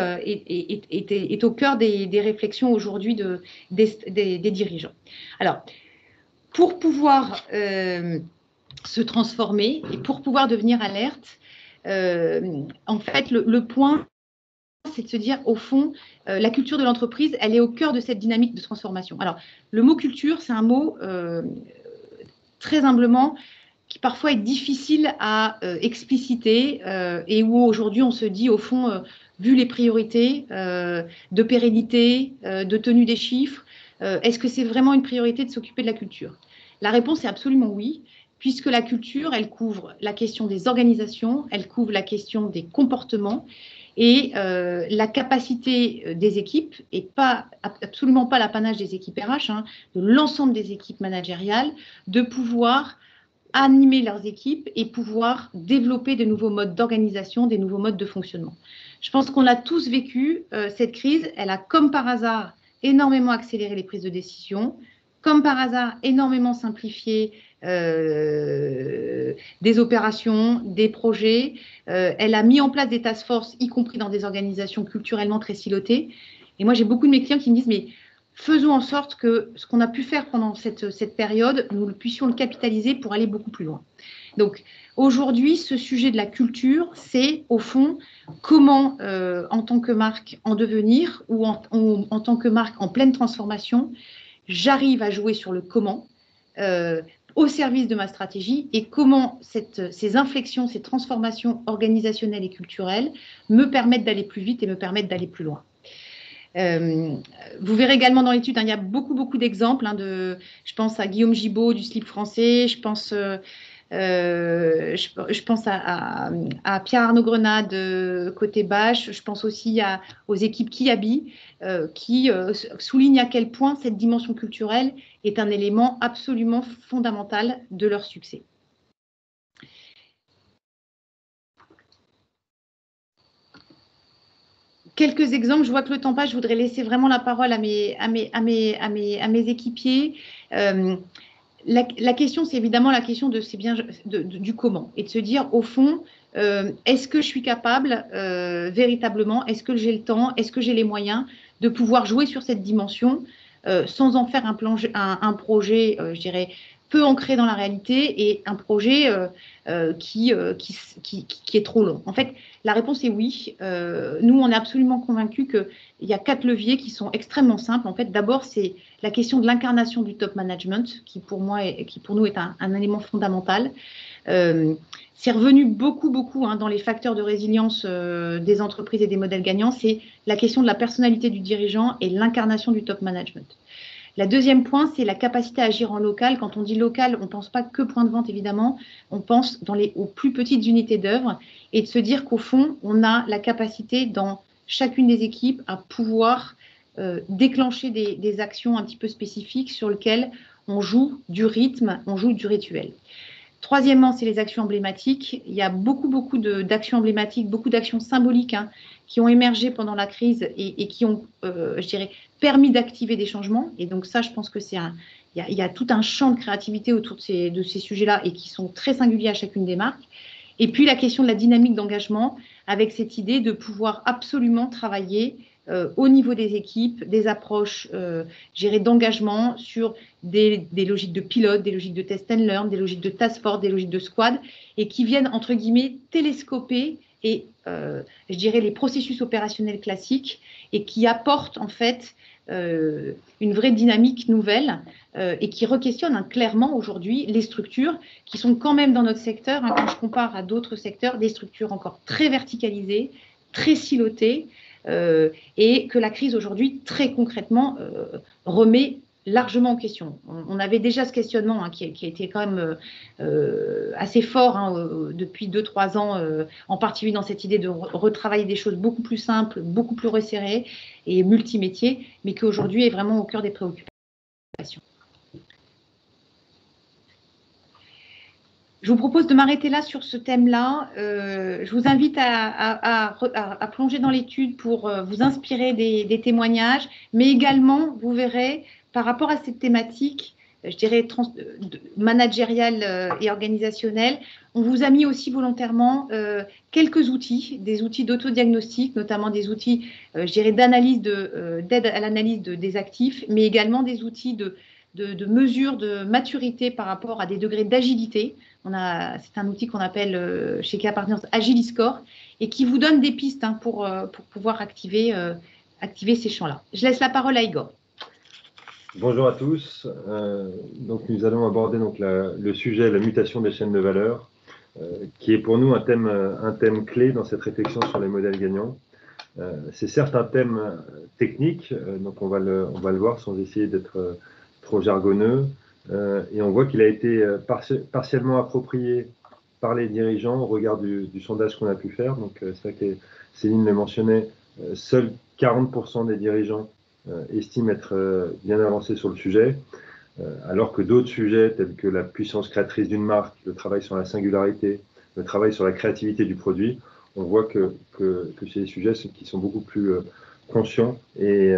S1: au cœur des réflexions aujourd'hui des dirigeants. Alors, pour pouvoir se transformer et pour pouvoir devenir alerte, en fait, le point, c'est de se dire, au fond, la culture de l'entreprise, elle est au cœur de cette dynamique de transformation. Alors, le mot culture, c'est un mot, très humblement, qui parfois est difficile à expliciter et où aujourd'hui, on se dit, au fond, vu les priorités de pérennité, de tenue des chiffres, est-ce que c'est vraiment une priorité de s'occuper de la culture? La réponse est absolument oui, puisque la culture, elle couvre la question des organisations, elle couvre la question des comportements et la capacité des équipes, et absolument pas l'apanage des équipes RH, de l'ensemble des équipes managériales, de pouvoir animer leurs équipes et pouvoir développer de nouveaux modes d'organisation, des nouveaux modes de fonctionnement. Je pense qu'on a tous vécu cette crise, elle a comme par hasard énormément accéléré les prises de décision, comme par hasard énormément simplifié des opérations, des projets. Elle a mis en place des task force, y compris dans des organisations culturellement très silotées. Et moi, j'ai beaucoup de mes clients qui me disent, mais faisons en sorte que ce qu'on a pu faire pendant cette période, nous puissions le capitaliser pour aller beaucoup plus loin. Donc, aujourd'hui, ce sujet de la culture, c'est au fond comment, en tant que marque en devenir ou en tant que marque en pleine transformation, j'arrive à jouer sur le comment au service de ma stratégie et comment ces inflexions, ces transformations organisationnelles et culturelles me permettent d'aller plus vite et me permettent d'aller plus loin. Vous verrez également dans l'étude, il y a beaucoup d'exemples. Je pense à Guillaume Gibaud du slip français, je pense à Pierre-Arnaud Grenade côté Bâche, je pense aussi aux équipes Kiabi qui soulignent à quel point cette dimension culturelle est un élément absolument fondamental de leur succès. Quelques exemples, je vois que le temps passe, je voudrais laisser vraiment la parole à mes équipiers. La question, c'est évidemment la question du comment et de se dire, au fond, est-ce que je suis capable véritablement, est-ce que j'ai le temps, est-ce que j'ai les moyens de pouvoir jouer sur cette dimension sans en faire un projet, je dirais, peu ancré dans la réalité et un projet qui est trop long. En fait, la réponse est oui. Nous, on est absolument convaincus qu'il y a 4 leviers qui sont extrêmement simples. En fait, d'abord, c'est la question de l'incarnation du top management, qui pour nous est un élément fondamental. C'est revenu beaucoup dans les facteurs de résilience des entreprises et des modèles gagnants. C'est la question de la personnalité du dirigeant et l'incarnation du top management. La deuxième point, c'est la capacité à agir en local. Quand on dit local, on ne pense pas que point de vente, évidemment. On pense aux plus petites unités d'œuvre et de se dire qu'au fond, on a la capacité dans chacune des équipes à pouvoir déclencher des actions un petit peu spécifiques sur lesquelles on joue du rythme, on joue du rituel. Troisièmement, c'est les actions emblématiques. Il y a beaucoup d'actions emblématiques, beaucoup d'actions symboliques qui ont émergé pendant la crise et qui ont, je dirais, permis d'activer des changements. Et donc ça, je pense que il y a tout un champ de créativité autour de ces sujets-là et qui sont très singuliers à chacune des marques. Et puis la question de la dynamique d'engagement avec cette idée de pouvoir absolument travailler au niveau des équipes, des approches d'engagement sur des logiques de pilote, des logiques de test and learn, des logiques de task force, des logiques de squad, et qui viennent, entre guillemets, télescoper et, je dirais, les processus opérationnels classiques et qui apportent, en fait, une vraie dynamique nouvelle et qui requestionnent clairement aujourd'hui les structures qui sont quand même dans notre secteur, quand je compare à d'autres secteurs, des structures encore très verticalisées, très silotées, et que la crise aujourd'hui, très concrètement, remet largement en question. On avait déjà ce questionnement qui a été quand même assez fort depuis 2-3 ans, en particulier dans cette idée de retravailler des choses beaucoup plus simples, beaucoup plus resserrées et multimétiers, mais qui aujourd'hui est vraiment au cœur des préoccupations. Je vous propose de m'arrêter là sur ce thème-là. Je vous invite à plonger dans l'étude pour vous inspirer des témoignages, mais également, vous verrez, par rapport à cette thématique, je dirais, managériale et organisationnelle, on vous a mis aussi volontairement quelques outils, des outils d'autodiagnostic, notamment des outils, je dirais, d'aide à l'analyse des actifs, mais également des outils de mesure de maturité par rapport à des degrés d'agilité. C'est un outil qu'on appelle chez KEA Partners Agiliscore et qui vous donne des pistes pour pouvoir activer ces champs-là. Je laisse la parole à Igor.
S3: Bonjour à tous. Donc nous allons aborder le sujet la mutation des chaînes de valeur, qui est pour nous un thème clé dans cette réflexion sur les modèles gagnants. C'est certes un thème technique, donc on va le voir sans essayer d'être trop jargonneux, et on voit qu'il a été partiellement approprié par les dirigeants au regard du sondage qu'on a pu faire. Donc c'est vrai que Céline le mentionnait, seuls 40% des dirigeants estiment être bien avancés sur le sujet, alors que d'autres sujets tels que la puissance créatrice d'une marque, le travail sur la singularité, le travail sur la créativité du produit, on voit que c'est des sujets qui sont beaucoup plus conscients et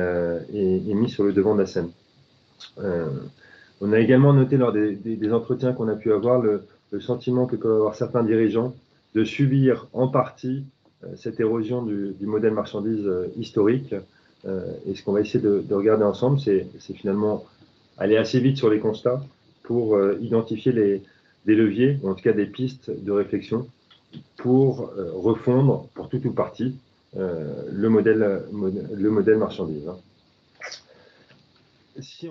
S3: mis sur le devant de la scène. On a également noté lors des entretiens qu'on a pu avoir le sentiment que peuvent avoir certains dirigeants de subir en partie cette érosion du modèle marchandise historique, Et ce qu'on va essayer de regarder ensemble, c'est finalement aller assez vite sur les constats pour identifier des leviers, ou en tout cas des pistes de réflexion pour refondre, pour tout ou partie, le modèle marchandise. Si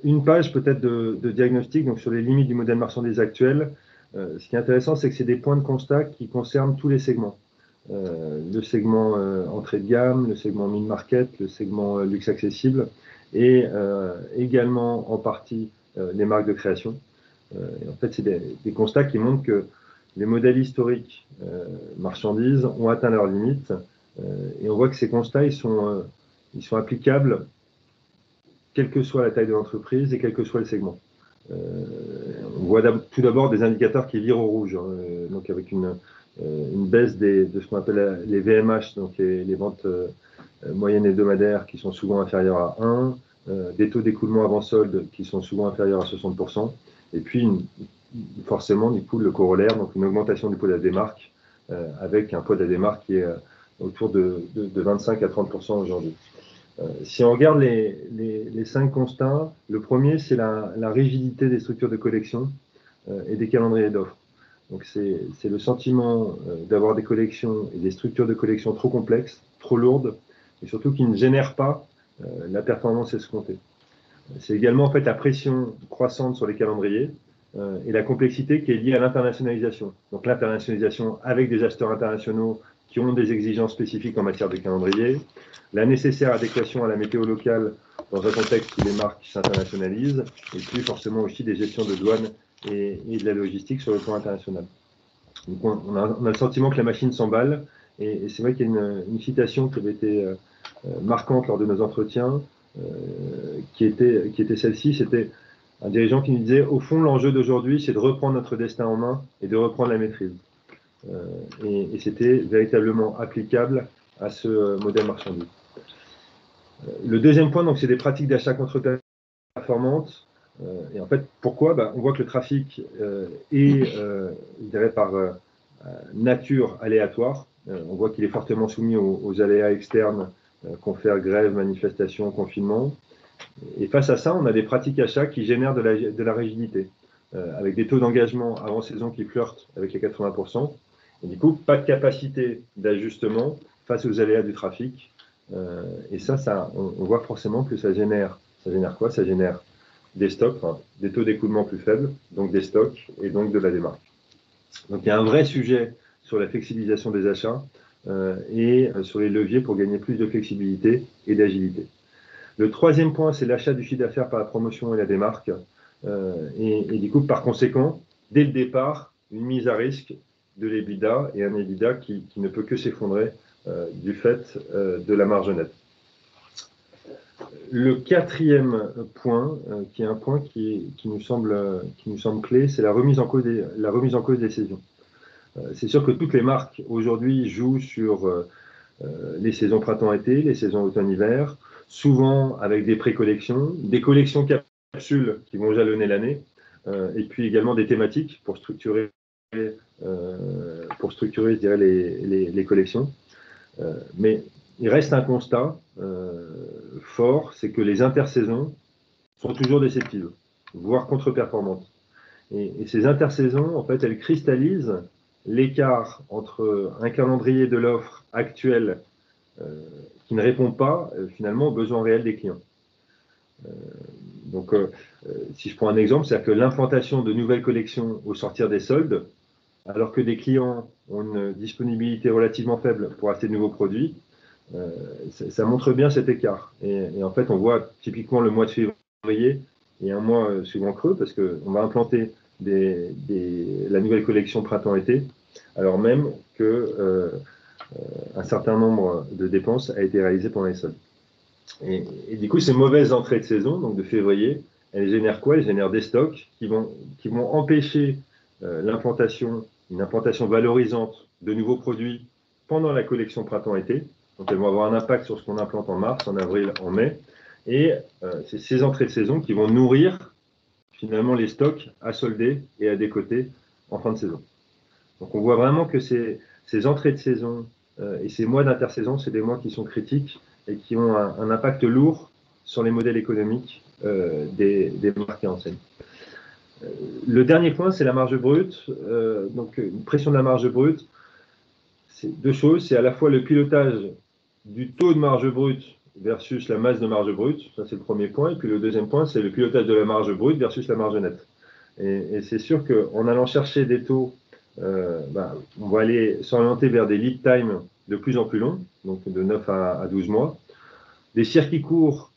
S3: une page peut-être de diagnostic donc sur les limites du modèle marchandise actuel. Ce qui est intéressant, c'est que c'est des points de constat qui concernent tous les segments. Le segment entrée de gamme, le segment mid-market, le segment luxe accessible et également en partie les marques de création. Et en fait, c'est des constats qui montrent que les modèles historiques marchandises ont atteint leurs limites et on voit que ces constats, ils sont applicables quelle que soit la taille de l'entreprise et quel que soit le segment. On voit tout d'abord des indicateurs qui virent au rouge, donc avec une baisse de ce qu'on appelle les VMH, donc les ventes moyennes hebdomadaires qui sont souvent inférieures à 1, des taux d'écoulement avant solde qui sont souvent inférieurs à 60%, et puis forcément, du coup, le corollaire, donc une augmentation du poids de la démarque, avec un poids de la démarque qui est autour de 25 à 30% aujourd'hui. Si on regarde les 5 constats, le premier, c'est la rigidité des structures de collection et des calendriers d'offres. Donc, c'est le sentiment d'avoir des collections et des structures de collection trop complexes, trop lourdes, et surtout qui ne génèrent pas la performance escomptée. C'est également en fait la pression croissante sur les calendriers et la complexité qui est liée à l'internationalisation. Donc, l'internationalisation avec des acheteurs internationaux qui ont des exigences spécifiques en matière de calendrier, la nécessaire adéquation à la météo locale dans un contexte où les marques s'internationalisent, et puis forcément aussi des gestions de douane et de la logistique sur le plan international. Donc on a le sentiment que la machine s'emballe, et c'est vrai qu'il y a une citation qui avait été marquante lors de nos entretiens, qui était celle-ci, c'était un dirigeant qui nous disait « Au fond, l'enjeu d'aujourd'hui, c'est de reprendre notre destin en main et de reprendre la maîtrise ». Et c'était véritablement applicable à ce modèle marchandise. Le deuxième point, donc, c'est des pratiques d'achat contre-performantes. Et en fait, pourquoi? On voit que le trafic est, je dirais, par nature aléatoire. On voit qu'il est fortement soumis aux aléas externes, confèrent grève, manifestation, confinement. Et face à ça, on a des pratiques achats qui génèrent de la rigidité, avec des taux d'engagement avant saison qui flirtent avec les 80%. Et du coup, pas de capacité d'ajustement face aux aléas du trafic. Et ça on voit forcément que ça génère quoi? Ça génère des stocks, enfin, des taux d'écoulement plus faibles, donc des stocks et donc de la démarque. Donc il y a un vrai sujet sur la flexibilisation des achats et sur les leviers pour gagner plus de flexibilité et d'agilité. Le troisième point, c'est l'achat du chiffre d'affaires par la promotion et la démarque. Et du coup, par conséquent, dès le départ, une mise à risque de l'EBITDA et un EBITDA qui ne peut que s'effondrer du fait de la marge nette. Le quatrième point, qui est un point qui nous semble clé, c'est la remise en cause des saisons. C'est sûr que toutes les marques aujourd'hui jouent sur les saisons printemps-été, les saisons automne-hiver, souvent avec des pré-collections, des collections capsules qui vont jalonner l'année, et puis également des thématiques pour structurer, je dirais, les collections. Mais il reste un constat fort, c'est que les intersaisons sont toujours déceptives, voire contre-performantes. Et ces intersaisons, en fait, elles cristallisent l'écart entre un calendrier de l'offre actuelle qui ne répond pas finalement aux besoins réels des clients. Donc, si je prends un exemple, c'est-à-dire que l'implantation de nouvelles collections au sortir des soldes, alors que des clients ont une disponibilité relativement faible pour acheter de nouveaux produits, ça montre bien cet écart. Et en fait, on voit typiquement le mois de février et un mois souvent creux parce qu'on va implanter la nouvelle collection printemps-été, alors même que un certain nombre de dépenses a été réalisé pendant les soldes. Et du coup, ces mauvaises entrées de saison, donc de février, elles génèrent quoi? Elles génèrent des stocks qui vont empêcher une implantation valorisante de nouveaux produits pendant la collection printemps-été. Donc, elles vont avoir un impact sur ce qu'on implante en mars, en avril, en mai. Et c'est ces entrées de saison qui vont nourrir finalement les stocks à solder et à décoter en fin de saison. Donc, on voit vraiment que ces entrées de saison et ces mois d'intersaison, c'est des mois qui sont critiques et qui ont un impact lourd sur les modèles économiques des marques et enseignes. Le dernier point, c'est la marge brute. Donc, une pression de la marge brute, c'est deux choses. C'est à la fois le pilotage du taux de marge brute versus la masse de marge brute. Ça, c'est le premier point. Et puis, le deuxième point, c'est le pilotage de la marge brute versus la marge nette. Et c'est sûr qu'en allant chercher des taux, on va aller s'orienter vers des lead time de plus en plus longs, donc de 9 à 12 mois. Des circuits courts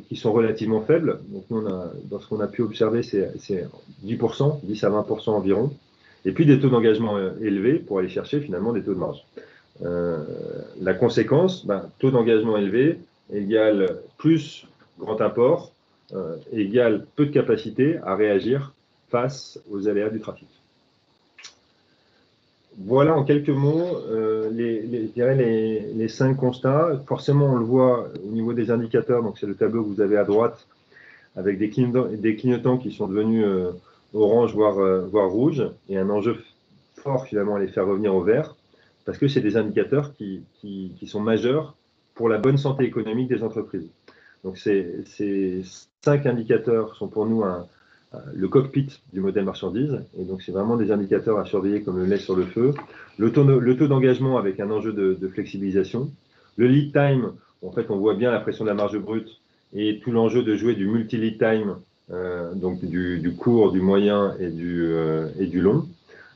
S3: qui sont relativement faibles. Donc, nous, dans ce qu'on a pu observer, c'est 10%, 10 à 20% environ. Et puis des taux d'engagement élevés pour aller chercher finalement des taux de marge. La conséquence, taux d'engagement élevé égale plus grand apport, égale peu de capacité à réagir face aux aléas du trafic. Voilà en quelques mots les 5 constats. Forcément, on le voit au niveau des indicateurs, donc c'est le tableau que vous avez à droite, avec des clignotants qui sont devenus orange, voire rouge, et un enjeu fort finalement à les faire revenir au vert, parce que c'est des indicateurs qui sont majeurs pour la bonne santé économique des entreprises. Donc ces 5 indicateurs sont pour nous le cockpit du modèle marchandise, et donc c'est vraiment des indicateurs à surveiller comme le lait sur le feu. Le taux d'engagement avec un enjeu de flexibilisation. Le lead time, en fait on voit bien la pression de la marge brute et tout l'enjeu de jouer du multi-lead time, donc du court, du moyen et du long.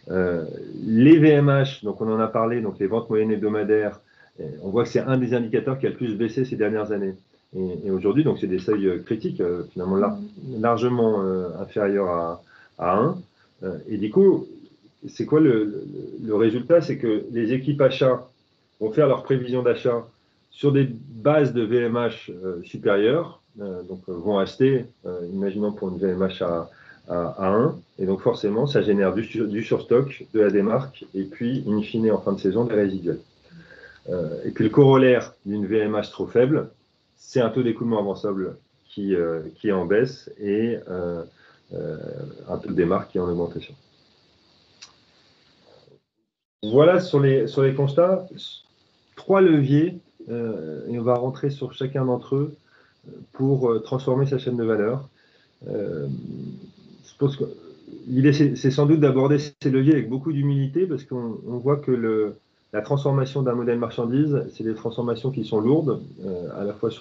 S3: Les VMH, donc on en a parlé, donc les ventes moyennes hebdomadaires, on voit que c'est un des indicateurs qui a le plus baissé ces dernières années. Et aujourd'hui, donc c'est des seuils critiques, finalement largement inférieurs à 1. Et du coup, c'est quoi le résultat? C'est que les équipes achats vont faire leurs prévisions d'achat sur des bases de VMH supérieures, donc vont acheter, imaginons pour une VMH à 1, et donc forcément, ça génère du surstock, de la démarque, et puis, in fine, en fin de saison, des résiduels. Et puis le corollaire d'une VMH trop faible, c'est un taux d'écoulement avançable qui est en baisse et un taux de démarque qui est en augmentation. Voilà sur les constats, 3 leviers, et on va rentrer sur chacun d'entre eux pour transformer sa chaîne de valeur. Je pense que l'idée, c'est sans doute d'aborder ces leviers avec beaucoup d'humilité, parce qu'on voit que la transformation d'un modèle marchandise, c'est des transformations qui sont lourdes, à la fois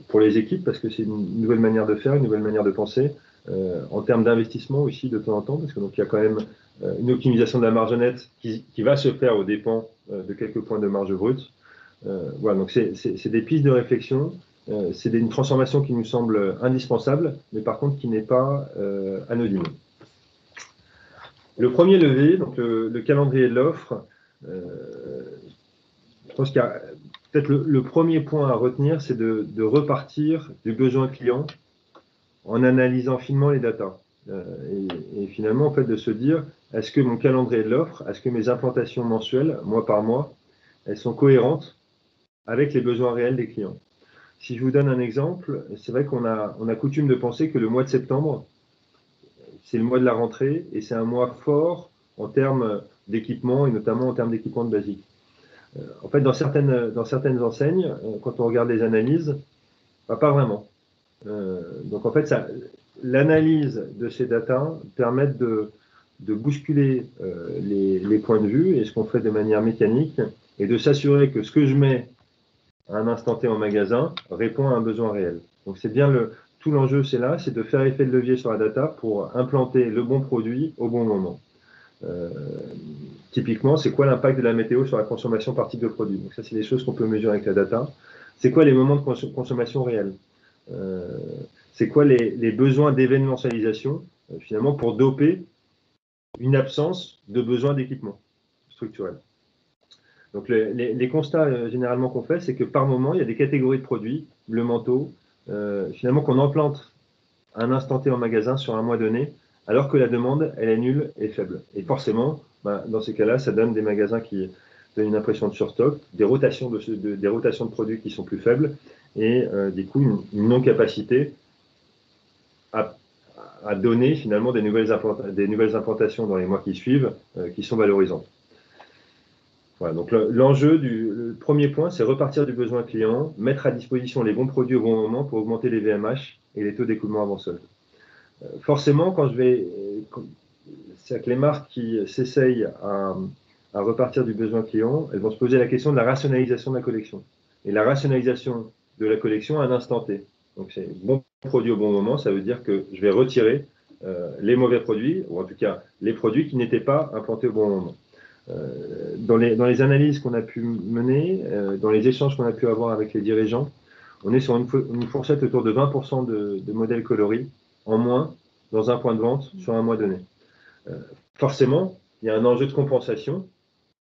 S3: pour les équipes, parce que c'est une nouvelle manière de faire, une nouvelle manière de penser, en termes d'investissement aussi de temps en temps, parce que donc il y a quand même une optimisation de la marge nette qui va se faire aux dépens de quelques points de marge brute. Voilà, donc c'est des pistes de réflexion. C'est une transformation qui nous semble indispensable, mais par contre qui n'est pas anodine. Le premier levier, donc le calendrier de l'offre, je pense qu'il y a peut-être le premier point à retenir, c'est de repartir du besoin client en analysant finement les datas. Et finalement, en fait, de se dire, est-ce que mon calendrier de l'offre, est-ce que mes implantations mensuelles, mois par mois, elles sont cohérentes avec les besoins réels des clients? Si je vous donne un exemple, c'est vrai qu'on a coutume de penser que le mois de septembre, c'est le mois de la rentrée et c'est un mois fort en termes d'équipement et notamment en termes d'équipement de basique. En fait, dans certaines enseignes, quand on regarde les analyses, pas vraiment. Donc en fait, l'analyse de ces datas permet de bousculer les points de vue, et ce qu'on fait de manière mécanique, et de s'assurer que ce que je mets à un instant T en magasin répond à un besoin réel. Donc c'est bien tout l'enjeu, c'est là, c'est de faire effet de levier sur la data pour implanter le bon produit au bon moment. Typiquement, c'est quoi l'impact de la météo sur la consommation par type de produit? Donc ça, c'est des choses qu'on peut mesurer avec la data. C'est quoi les moments de consommation réels? C'est quoi les besoins d'événementialisation, finalement, pour doper une absence de besoin d'équipement structurel? Donc les constats généralement qu'on fait, c'est que par moment, il y a des catégories de produits, le manteau, finalement qu'on implante à un instant T en magasin sur un mois donné, alors que la demande, elle est nulle et faible. Et forcément, dans ces cas-là, ça donne des magasins qui donnent une impression de surstock, des rotations de produits qui sont plus faibles, et du coup, une non-capacité à donner finalement des nouvelles implantations dans les mois qui suivent, qui sont valorisantes. Voilà, donc l'enjeu le premier point, c'est repartir du besoin client, mettre à disposition les bons produits au bon moment pour augmenter les VMH et les taux d'écoulement avant solde. Forcément, c'est que les marques qui s'essayent à repartir du besoin client, elles vont se poser la question de la rationalisation de la collection. Et la rationalisation de la collection à un instant T. Donc, c'est bon produit au bon moment, ça veut dire que je vais retirer les mauvais produits, ou en tout cas les produits qui n'étaient pas implantés au bon moment. Dans les analyses qu'on a pu mener, dans les échanges qu'on a pu avoir avec les dirigeants, on est sur une fourchette autour de 20% de modèles coloris en moins dans un point de vente sur un mois donné. Forcément, il y a un enjeu de compensation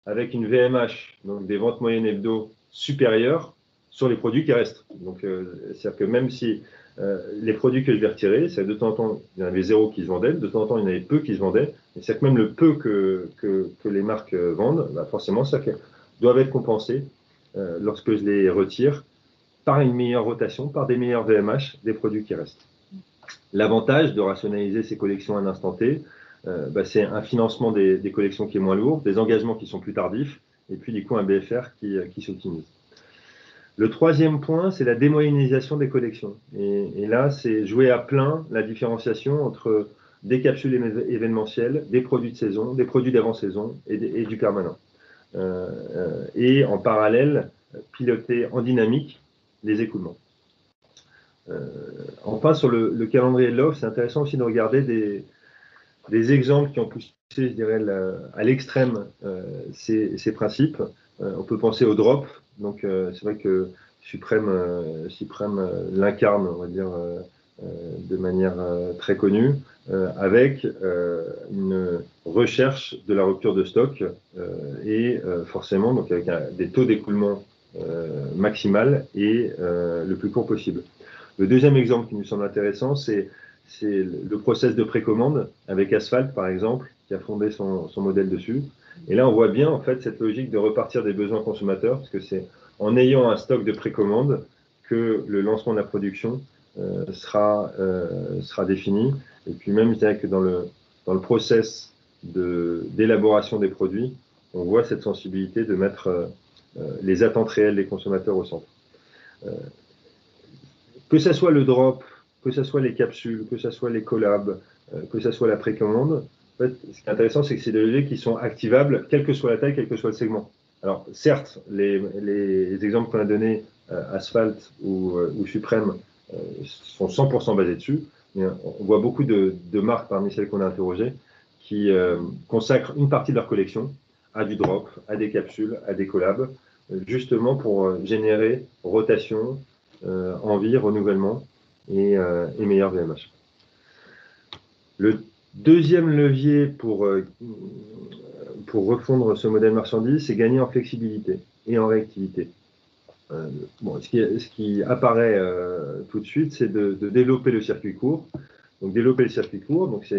S3: avec une VMH, donc des ventes moyennes hebdo supérieures sur les produits qui restent. Donc, c'est-à-dire que même si les produits que je vais retirer, c'est de temps en temps, il y en avait zéro qui se vendait, de temps en temps, il y en avait peu qui se vendaient, et c'est que même le peu que les marques vendent, bah forcément, ça doivent être compensés lorsque je les retire par une meilleure rotation, par des meilleurs VMH des produits qui restent. L'avantage de rationaliser ces collections à un instant T, c'est un financement des collections qui est moins lourd, des engagements qui sont plus tardifs, et puis du coup un BFR qui s'optimise. Le troisième point, c'est la démoyennisation des collections. Et là, c'est jouer à plein la différenciation entre des capsules événementielles, des produits de saison, des produits d'avant-saison et du permanent. Et en parallèle, piloter en dynamique les écoulements. Enfin, sur le calendrier de l'offre, c'est intéressant aussi de regarder des exemples qui ont poussé, je dirais, à l'extrême ces principes. On peut penser au drop. Donc, c'est vrai que Suprême l'incarne, on va dire, de manière très connue, avec une recherche de la rupture de stock et forcément donc avec des taux d'écoulement maximal et le plus court possible. Le deuxième exemple qui nous semble intéressant, c'est le process de précommande avec Asphalt, par exemple, qui a fondé son modèle dessus. Et là, on voit bien, en fait, cette logique de repartir des besoins consommateurs, parce que c'est en ayant un stock de précommande que le lancement de la production sera défini. Et puis même, je dirais que dans le process d'élaboration des produits, on voit cette sensibilité de mettre les attentes réelles des consommateurs au centre. Que ce soit le drop, que ce soit les capsules, que ce soit les collabs, que ce soit la précommande, en fait, ce qui est intéressant, c'est que c'est des leviers qui sont activables, quelle que soit la taille, quel que soit le segment. Alors, certes, les exemples qu'on a donnés, Asphalt ou Suprême, sont 100% basés dessus, mais on voit beaucoup de marques parmi celles qu'on a interrogées qui consacrent une partie de leur collection à du drop, à des capsules, à des collabs, justement pour générer rotation, envie, renouvellement et meilleur VMH. Le deuxième levier pour refondre ce modèle marchandise, c'est gagner en flexibilité et en réactivité. Ce qui apparaît tout de suite, c'est de développer le circuit court. Donc développer le circuit court, donc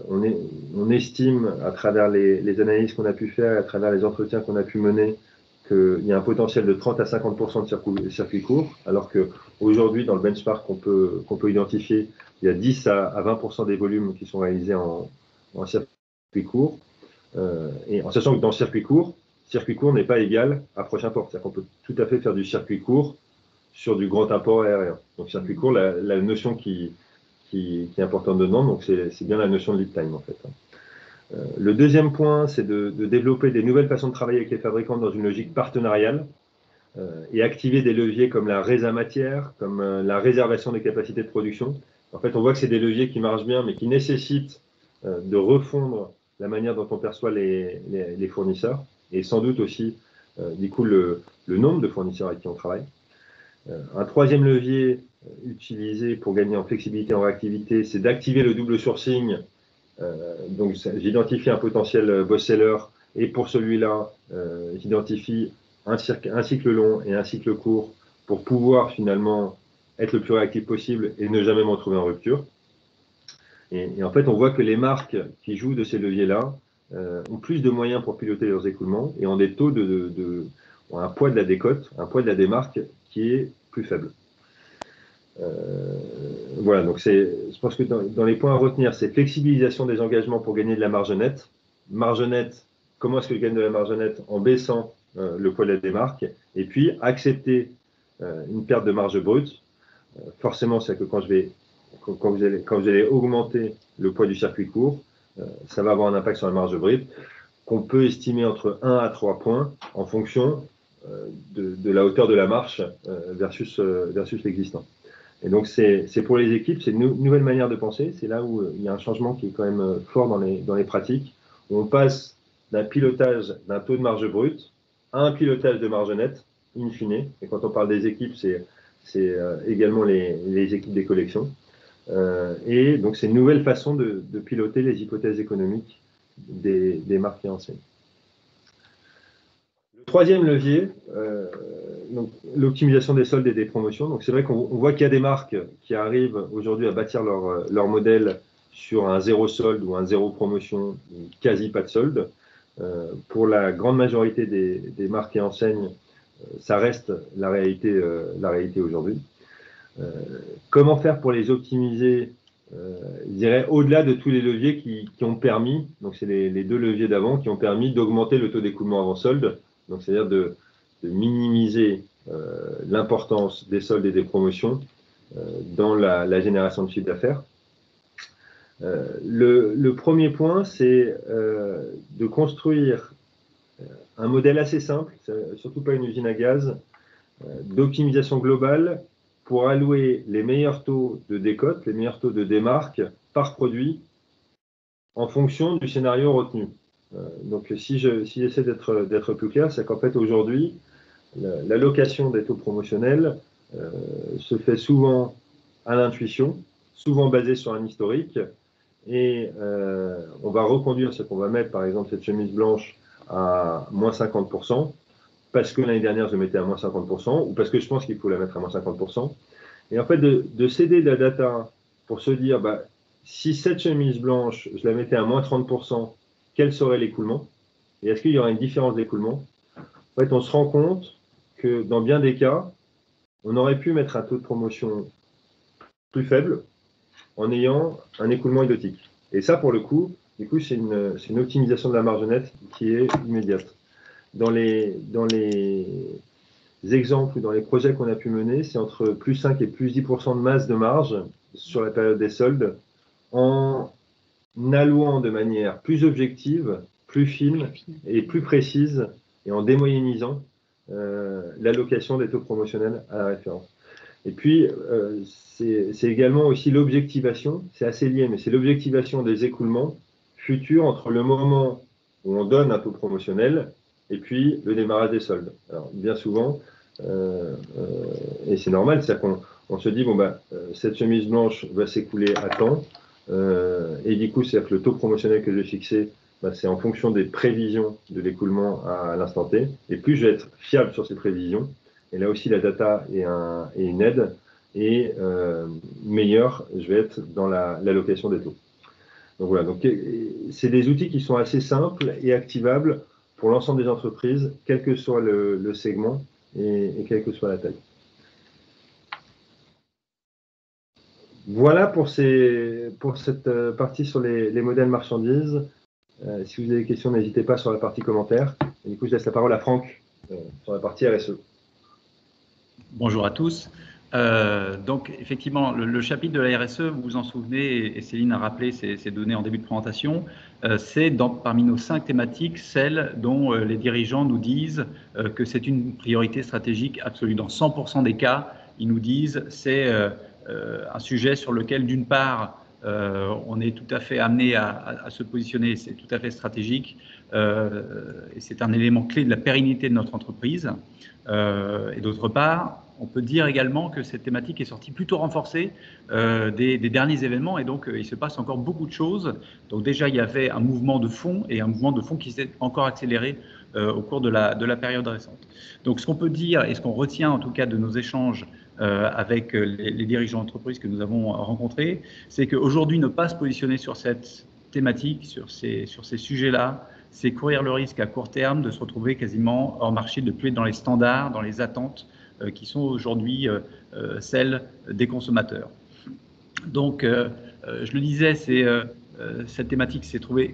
S3: on estime à travers les analyses qu'on a pu faire, à travers les entretiens qu'on a pu mener, qu'il y a un potentiel de 30 à 50% de circuit court, alors qu'aujourd'hui, dans le benchmark qu'on peut identifier, il y a 10 à 20% des volumes qui sont réalisés en circuit court. Et en sachant que dans le circuit court n'est pas égal à prochain port. C'est-à-dire qu'on peut tout à fait faire du circuit court sur du grand import aérien. Donc circuit court, la notion qui est importante dedans, donc c'est bien la notion de lead time en fait. Le deuxième point, c'est de développer des nouvelles façons de travailler avec les fabricants dans une logique partenariale et activer des leviers comme la résa matière, comme la réservation des capacités de production. En fait, on voit que c'est des leviers qui marchent bien, mais qui nécessitent de refondre la manière dont on perçoit les fournisseurs et sans doute aussi, du coup, le nombre de fournisseurs avec qui on travaille. Un troisième levier utilisé pour gagner en flexibilité et en réactivité, c'est d'activer le double sourcing. Donc, j'identifie un potentiel boss-seller et pour celui-là, j'identifie un cycle long et un cycle court pour pouvoir finalement être le plus réactif possible et ne jamais m'en trouver en rupture. Et en fait, on voit que les marques qui jouent de ces leviers-là ont plus de moyens pour piloter leurs écoulements et ont des taux ont un poids de la décote, un poids de la démarque qui est plus faible. Voilà, donc je pense que dans les points à retenir, c'est flexibilisation des engagements pour gagner de la marge nette comment est-ce que je gagne de la marge nette en baissant le poids de la démarque, et puis accepter une perte de marge brute. Forcément, c'est que quand vous allez augmenter le poids du circuit court, ça va avoir un impact sur la marge brute qu'on peut estimer entre 1 à 3 points en fonction de la hauteur de la marche versus l'existant. Et donc, c'est pour les équipes, c'est une nouvelle manière de penser. C'est là où il y a un changement qui est quand même fort dans les pratiques, où on passe d'un pilotage d'un taux de marge brute à un pilotage de marge nette, in fine. Et quand on parle des équipes, c'est également les équipes des collections. Et donc, c'est une nouvelle façon de piloter les hypothèses économiques des marques et enseignes. Le troisième levier, l'optimisation des soldes et des promotions. Donc, c'est vrai qu'on voit qu'il y a des marques qui arrivent aujourd'hui à bâtir leur modèle sur un zéro solde ou un zéro promotion, quasi pas de solde. Pour la grande majorité des marques et enseignes, ça reste la réalité aujourd'hui. Comment faire pour les optimiser, je dirais, au-delà de tous les leviers qui ont permis, donc c'est les deux leviers d'avant, qui ont permis d'augmenter le taux d'écoulement avant solde, donc c'est-à-dire de minimiser l'importance des soldes et des promotions dans la génération de chiffre d'affaires. Le premier point, c'est de construire un modèle assez simple, surtout pas une usine à gaz, d'optimisation globale pour allouer les meilleurs taux de décote, les meilleurs taux de démarque par produit en fonction du scénario retenu. Donc, si j'essaie d'être plus clair, c'est qu'en fait, aujourd'hui, l'allocation des taux promotionnels se fait souvent à l'intuition, souvent basée sur un historique, et on va reconduire ce qu'on va mettre, par exemple, cette chemise blanche à moins 50%, parce que l'année dernière, je mettais à moins 50%, ou parce que je pense qu'il faut la mettre à moins 50%. Et en fait, de céder de la data pour se dire, bah, si cette chemise blanche, je la mettais à moins 30%, quel serait l'écoulement? Et est-ce qu'il y aura une différence d'écoulement? En fait, on se rend compte que dans bien des cas, on aurait pu mettre un taux de promotion plus faible en ayant un écoulement identique. Et ça, pour le coup, du coup, c'est une optimisation de la marge nette qui est immédiate. Dans les exemples ou dans les projets qu'on a pu mener, c'est entre plus 5 et plus 10% de masse de marge sur la période des soldes en allouant de manière plus objective, plus fine et plus précise et en démoyennisant l'allocation des taux promotionnels à la référence. Et puis, c'est également aussi l'objectivation, c'est assez lié, mais c'est l'objectivation des écoulements futurs entre le moment où on donne un taux promotionnel et puis le démarrage des soldes. Alors, bien souvent, et c'est normal, c'est-à-dire qu'on se dit, bon, bah, cette chemise blanche va s'écouler à temps, et du coup, c'est-à-dire que le taux promotionnel que je vais fixer, bah, c'est en fonction des prévisions de l'écoulement à l'instant T, et plus je vais être fiable sur ces prévisions, et là aussi la data est une aide, et meilleur je vais être dans l'allocation des taux. Donc voilà, donc c'est des outils qui sont assez simples et activables pour l'ensemble des entreprises, quel que soit le segment et quelle que soit la taille. Voilà pour cette partie sur les modèles marchandises. Si vous avez des questions, n'hésitez pas sur la partie commentaires. Et du coup, je laisse la parole à Franck sur la partie RSE.
S4: Bonjour à tous. Donc, effectivement, le chapitre de la RSE, vous vous en souvenez, et Céline a rappelé ces données en début de présentation, c'est parmi nos 5 thématiques, celle dont les dirigeants nous disent que c'est une priorité stratégique absolue. Dans 100% des cas, ils nous disent c'est un sujet sur lequel, d'une part, on est tout à fait amené à se positionner, c'est tout à fait stratégique, et c'est un élément clé de la pérennité de notre entreprise. Et d'autre part, on peut dire également que cette thématique est sortie plutôt renforcée des derniers événements, et donc il se passe encore beaucoup de choses. Donc déjà, il y avait un mouvement de fond, et un mouvement de fond qui s'est encore accéléré au cours de la période récente. Donc ce qu'on peut dire, et ce qu'on retient en tout cas de nos échanges avec les dirigeants d'entreprise que nous avons rencontrés, c'est qu'aujourd'hui, ne pas se positionner sur cette thématique, sur ces sujets-là, c'est courir le risque à court terme de se retrouver quasiment hors marché, de plus être dans les standards, dans les attentes qui sont aujourd'hui celles des consommateurs. Donc, je le disais, cette thématique s'est trouvée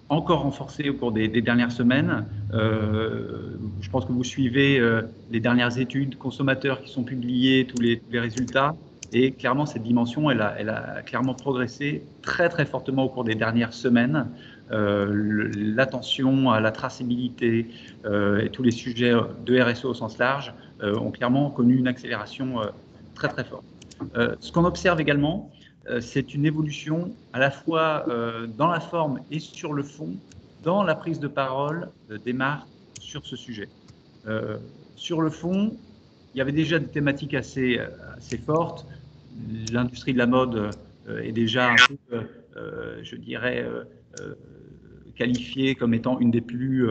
S4: encore renforcée au cours des dernières semaines. Je pense que vous suivez les dernières études consommateurs qui sont publiées, tous les résultats. Et clairement, cette dimension, elle a clairement progressé très, très fortement au cours des dernières semaines. L'attention à la traçabilité et tous les sujets de RSE au sens large ont clairement connu une accélération très, très forte. Ce qu'on observe également, c'est une évolution à la fois dans la forme et sur le fond, dans la prise de parole des marques sur ce sujet. Sur le fond, il y avait déjà des thématiques assez fortes. L'industrie de la mode est déjà un peu, je dirais, qualifiée comme étant une des plus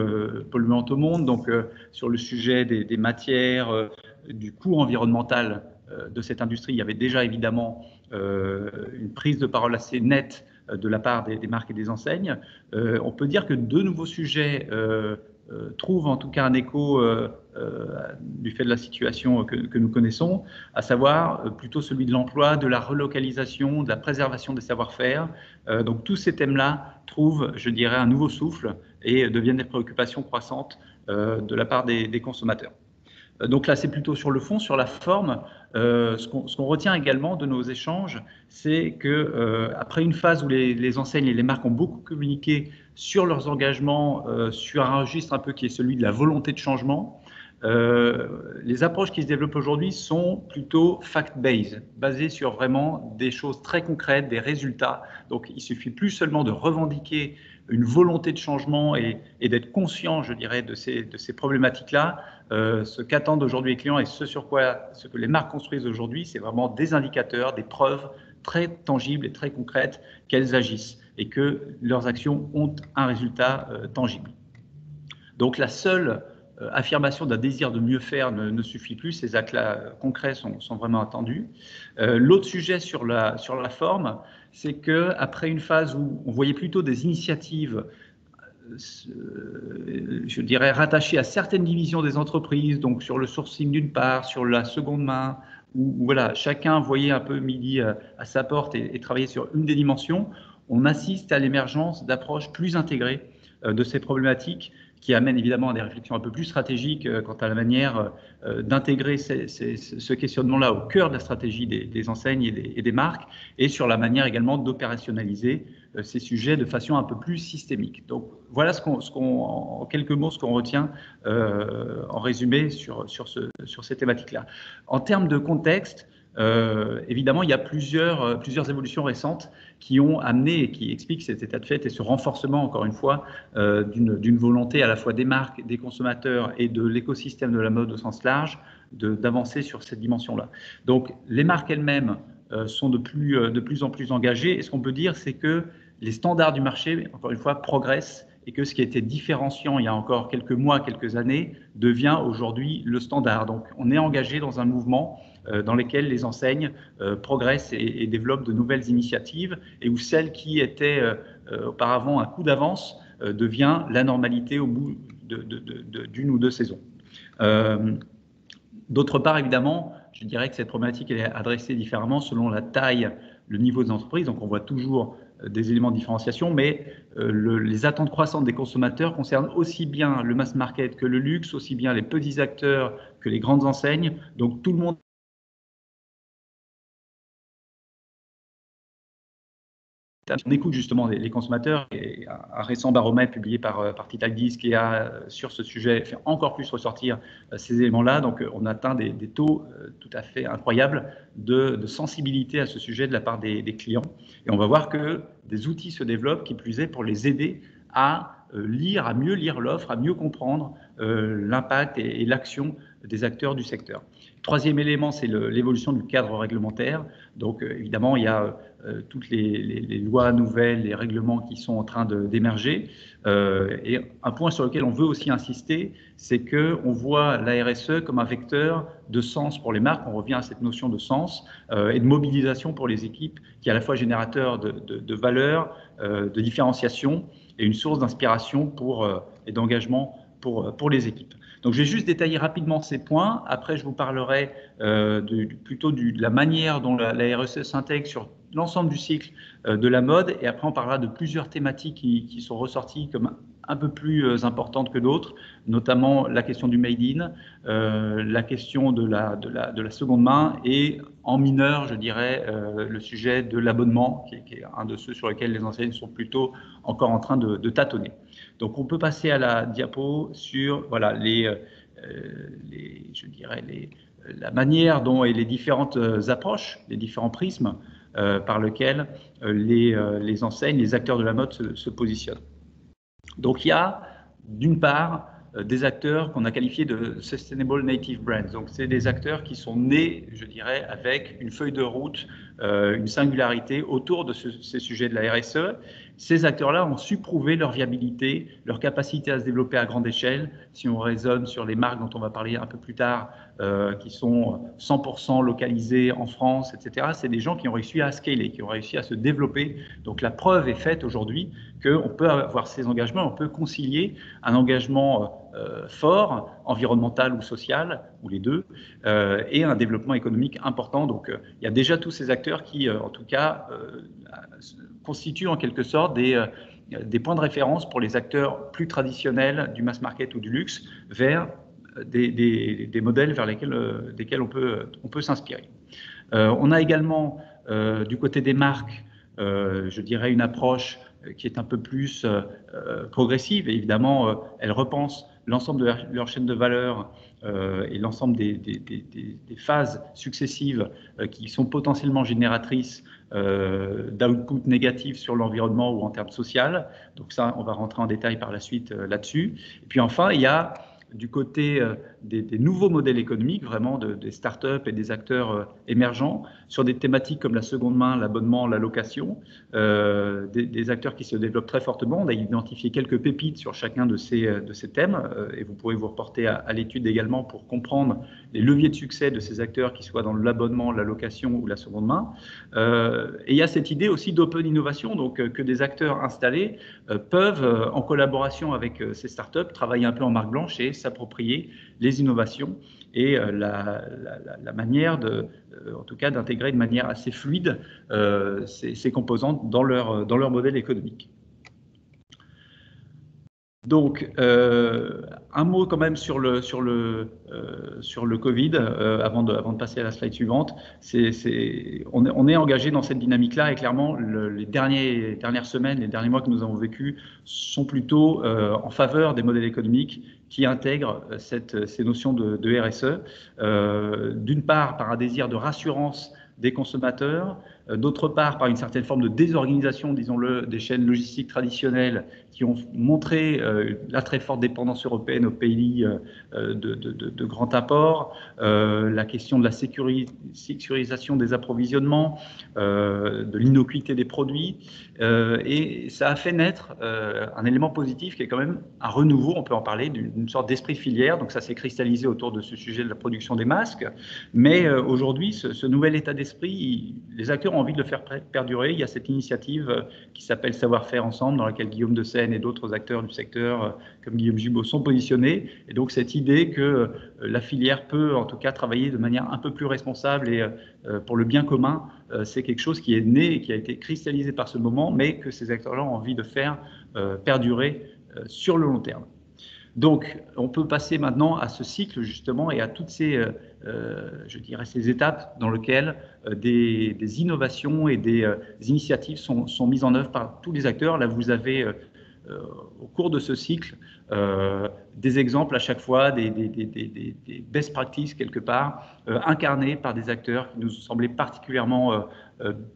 S4: polluantes au monde. Donc, sur le sujet des matières, du coût environnemental de cette industrie, il y avait déjà évidemment une prise de parole assez nette de la part des marques et des enseignes. On peut dire que de nouveaux sujets trouvent en tout cas un écho du fait de la situation que nous connaissons, à savoir plutôt celui de l'emploi, de la relocalisation, de la préservation des savoir-faire. Donc tous ces thèmes-là trouvent, je dirais, un nouveau souffle et deviennent des préoccupations croissantes de la part des consommateurs. Donc là, c'est plutôt sur le fond, sur la forme. Ce qu'on retient également de nos échanges, c'est que après une phase où les enseignes et les marques ont beaucoup communiqué sur leurs engagements, sur un registre un peu qui est celui de la volonté de changement, les approches qui se développent aujourd'hui sont plutôt fact-based, basées sur vraiment des choses très concrètes, des résultats. Donc, il suffit plus seulement de revendiquer une volonté de changement et d'être conscient, je dirais, de ces problématiques-là. Ce qu'attendent aujourd'hui les clients et ce que les marques construisent aujourd'hui, c'est vraiment des indicateurs, des preuves très tangibles et très concrètes qu'elles agissent et que leurs actions ont un résultat tangible. Donc, la seule affirmation d'un désir de mieux faire ne suffit plus, ces actes-là concrets sont vraiment attendus. L'autre sujet sur la forme, c'est qu'après une phase où on voyait plutôt des initiatives, je dirais, rattachées à certaines divisions des entreprises, donc sur le sourcing d'une part, sur la seconde main, où voilà, chacun voyait un peu midi à sa porte et travaillait sur une des dimensions, on assiste à l'émergence d'approches plus intégrées de ces problématiques, qui amène évidemment à des réflexions un peu plus stratégiques quant à la manière d'intégrer ce questionnement-là au cœur de la stratégie des enseignes et des marques, et sur la manière également d'opérationnaliser ces sujets de façon un peu plus systémique. Donc voilà en quelques mots ce qu'on retient en résumé sur ces thématiques-là. En termes de contexte, évidemment, il y a plusieurs évolutions récentes qui ont amené et qui expliquent cet état de fait et ce renforcement, encore une fois, d'une volonté à la fois des marques, des consommateurs et de l'écosystème de la mode au sens large d'avancer sur cette dimension-là. Donc, les marques elles-mêmes sont de plus en plus engagées et ce qu'on peut dire, c'est que les standards du marché, encore une fois, progressent et que ce qui était différenciant il y a encore quelques mois, quelques années, devient aujourd'hui le standard. Donc, on est engagé dans un mouvement dans lesquels les enseignes progressent et développent de nouvelles initiatives et où celle qui était auparavant un coup d'avance devient la normalité au bout d'une ou deux saisons. D'autre part, évidemment, je dirais que cette problématique elle est adressée différemment selon la taille, le niveau des entreprises. Donc, on voit toujours des éléments de différenciation, mais les attentes croissantes des consommateurs concernent aussi bien le mass market que le luxe, aussi bien les petits acteurs que les grandes enseignes. Donc, tout le monde. On écoute justement les consommateurs et un récent baromètre publié par Titaldis qui a sur ce sujet fait encore plus ressortir ces éléments-là. Donc on atteint des taux tout à fait incroyables de sensibilité à ce sujet de la part des clients. Et on va voir que des outils se développent, qui plus est, pour les aider à lire, à mieux lire l'offre, à mieux comprendre l'impact et l'action des acteurs du secteur. Troisième élément, c'est l'évolution du cadre réglementaire. Donc évidemment, il y a toutes les lois nouvelles, les règlements qui sont en train d'émerger. Et un point sur lequel on veut aussi insister, c'est qu'on voit la RSE comme un vecteur de sens pour les marques. On revient à cette notion de sens et de mobilisation pour les équipes, qui est à la fois générateur de valeur, de différenciation et une source d'inspiration et d'engagement pour les équipes. Donc, je vais juste détailler rapidement ces points. Après, je vous parlerai plutôt de la manière dont la RSE s'intègre sur l'ensemble du cycle de la mode. Et après, on parlera de plusieurs thématiques qui sont ressorties comme un peu plus importantes que d'autres, notamment la question du made in, la question de la seconde main et en mineur, je dirais, le sujet de l'abonnement, qui est un de ceux sur lesquels les enseignes sont plutôt encore en train de tâtonner. Donc, on peut passer à la diapo sur voilà, je dirais la manière dont et les différentes approches, les différents prismes par lesquels les enseignes, les acteurs de la mode se positionnent. Donc, il y a, d'une part, des acteurs qu'on a qualifiés de Sustainable Native Brands. Donc, c'est des acteurs qui sont nés, je dirais, avec une feuille de route, une singularité autour de ces sujets de la RSE. Ces acteurs-là ont su prouver leur viabilité, leur capacité à se développer à grande échelle. Si on raisonne sur les marques dont on va parler un peu plus tard, qui sont 100% localisées en France, etc., c'est des gens qui ont réussi à scaler, qui ont réussi à se développer. Donc, la preuve est faite aujourd'hui qu'on peut avoir ces engagements, on peut concilier un engagement fort, environnemental ou social, ou les deux, et un développement économique important. Donc, il y a déjà tous ces acteurs qui, en tout cas, constituent en quelque sorte des points de référence pour les acteurs plus traditionnels du mass market ou du luxe vers des modèles vers desquels on peut s'inspirer. On a également, du côté des marques, je dirais une approche qui est un peu plus progressive. Et évidemment, elle repense l'ensemble de leur chaîne de valeur et l'ensemble des phases successives qui sont potentiellement génératrices d'output négatifs sur l'environnement ou en termes social. Donc ça, on va rentrer en détail par la suite là-dessus. Et puis enfin, il y a du côté des nouveaux modèles économiques, vraiment des startups et des acteurs émergents, sur des thématiques comme la seconde main, l'abonnement, la location, des acteurs qui se développent très fortement. On a identifié quelques pépites sur chacun de ces thèmes, et vous pourrez vous reporter à l'étude également pour comprendre les leviers de succès de ces acteurs, qui soient dans l'abonnement, la location ou la seconde main. Et il y a cette idée aussi d'open innovation, donc que des acteurs installés peuvent, en collaboration avec ces startups, travailler un peu en marque blanche et s'approprier les innovations et la manière en tout cas d'intégrer de manière assez fluide ces composantes dans leur modèle économique. Donc, un mot quand même sur le Covid, avant de passer à la slide suivante. On est engagé dans cette dynamique-là et clairement, les dernières semaines, les derniers mois que nous avons vécus sont plutôt en faveur des modèles économiques qui intègrent ces notions de RSE. D'une part, par un désir de rassurance des consommateurs, d'autre part par une certaine forme de désorganisation, disons-le, des chaînes logistiques traditionnelles qui ont montré la très forte dépendance européenne aux pays de grand apport, la question de la sécurisation des approvisionnements, de l'innocuité des produits, et ça a fait naître un élément positif qui est quand même un renouveau, on peut en parler, d'une sorte d'esprit de filière. Donc ça s'est cristallisé autour de ce sujet de la production des masques, mais aujourd'hui ce nouvel état d'esprit, les acteurs ont envie de le faire perdurer. Il y a cette initiative qui s'appelle Savoir-faire ensemble, dans laquelle Guillaume de Seine et d'autres acteurs du secteur, comme Guillaume Gibault, sont positionnés. Et donc cette idée que la filière peut en tout cas travailler de manière un peu plus responsable et pour le bien commun, c'est quelque chose qui est né et qui a été cristallisé par ce moment, mais que ces acteurs-là ont envie de faire perdurer sur le long terme. Donc, on peut passer maintenant à ce cycle, justement, et à toutes je dirais, ces étapes dans lesquelles des innovations et des initiatives sont mises en œuvre par tous les acteurs. Là, vous avez, au cours de ce cycle, des exemples à chaque fois, des best practices, quelque part, incarnés par des acteurs qui nous ont semblé particulièrement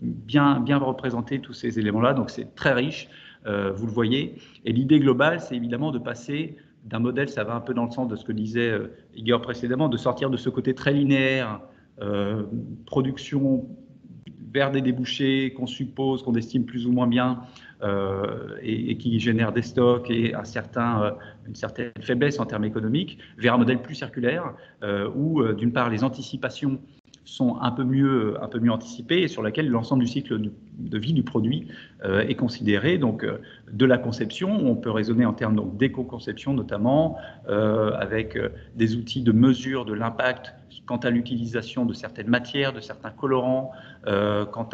S4: bien représenter tous ces éléments-là. Donc, c'est très riche, vous le voyez. Et l'idée globale, c'est évidemment de passer d'un modèle, ça va un peu dans le sens de ce que disait Igor précédemment, de sortir de ce côté très linéaire, production vers des débouchés qu'on suppose, qu'on estime plus ou moins bien, et qui génère des stocks et une certaine faiblesse en termes économiques, vers un modèle plus circulaire, où d'une part les anticipations sont un peu mieux anticipées et sur lesquelles l'ensemble du cycle de vie du produit est considéré. Donc, de la conception, on peut raisonner en termes d'éco-conception notamment, avec des outils de mesure de l'impact quant à l'utilisation de certaines matières, de certains colorants, quant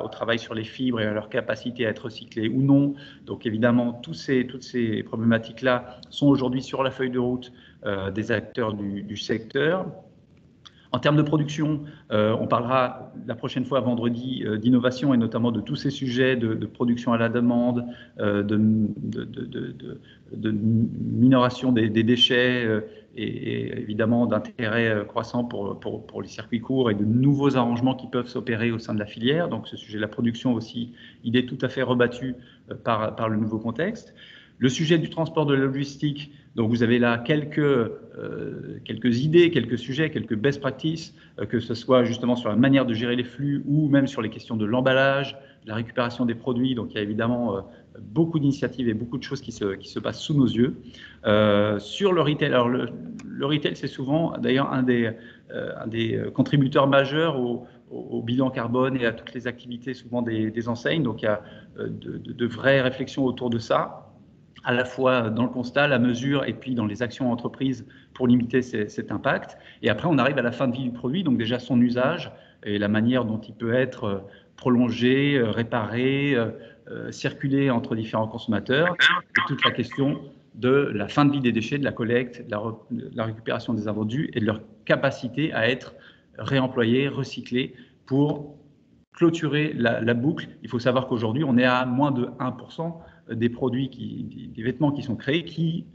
S4: au travail sur les fibres et à leur capacité à être recyclées ou non. Donc évidemment, toutes ces problématiques-là sont aujourd'hui sur la feuille de route des acteurs du secteur. En termes de production, on parlera la prochaine fois vendredi d'innovation et notamment de tous ces sujets de production à la demande, de minoration des déchets et évidemment d'intérêt croissant pour les circuits courts et de nouveaux arrangements qui peuvent s'opérer au sein de la filière. Donc ce sujet de la production aussi, il est tout à fait rebattu par le nouveau contexte. Le sujet du transport, de la logistique, donc vous avez là quelques idées, quelques sujets, quelques best practices, que ce soit justement sur la manière de gérer les flux ou même sur les questions de l'emballage, de la récupération des produits. Donc il y a évidemment beaucoup d'initiatives et beaucoup de choses qui se passent sous nos yeux. Sur le retail, alors le retail c'est souvent d'ailleurs un des contributeurs majeurs au bilan carbone et à toutes les activités souvent des enseignes. Donc il y a de vraies réflexions autour de ça, à la fois dans le constat, la mesure et puis dans les actions entreprises pour limiter cet impact. Et après, on arrive à la fin de vie du produit, donc déjà son usage et la manière dont il peut être prolongé, réparé, circuler entre différents consommateurs, et toute la question de la fin de vie des déchets, de la collecte, de la récupération des invendus et de leur capacité à être réemployés, recyclés pour clôturer la boucle. Il faut savoir qu'aujourd'hui, on est à moins de 1% des produits, des vêtements qui sont créés, qui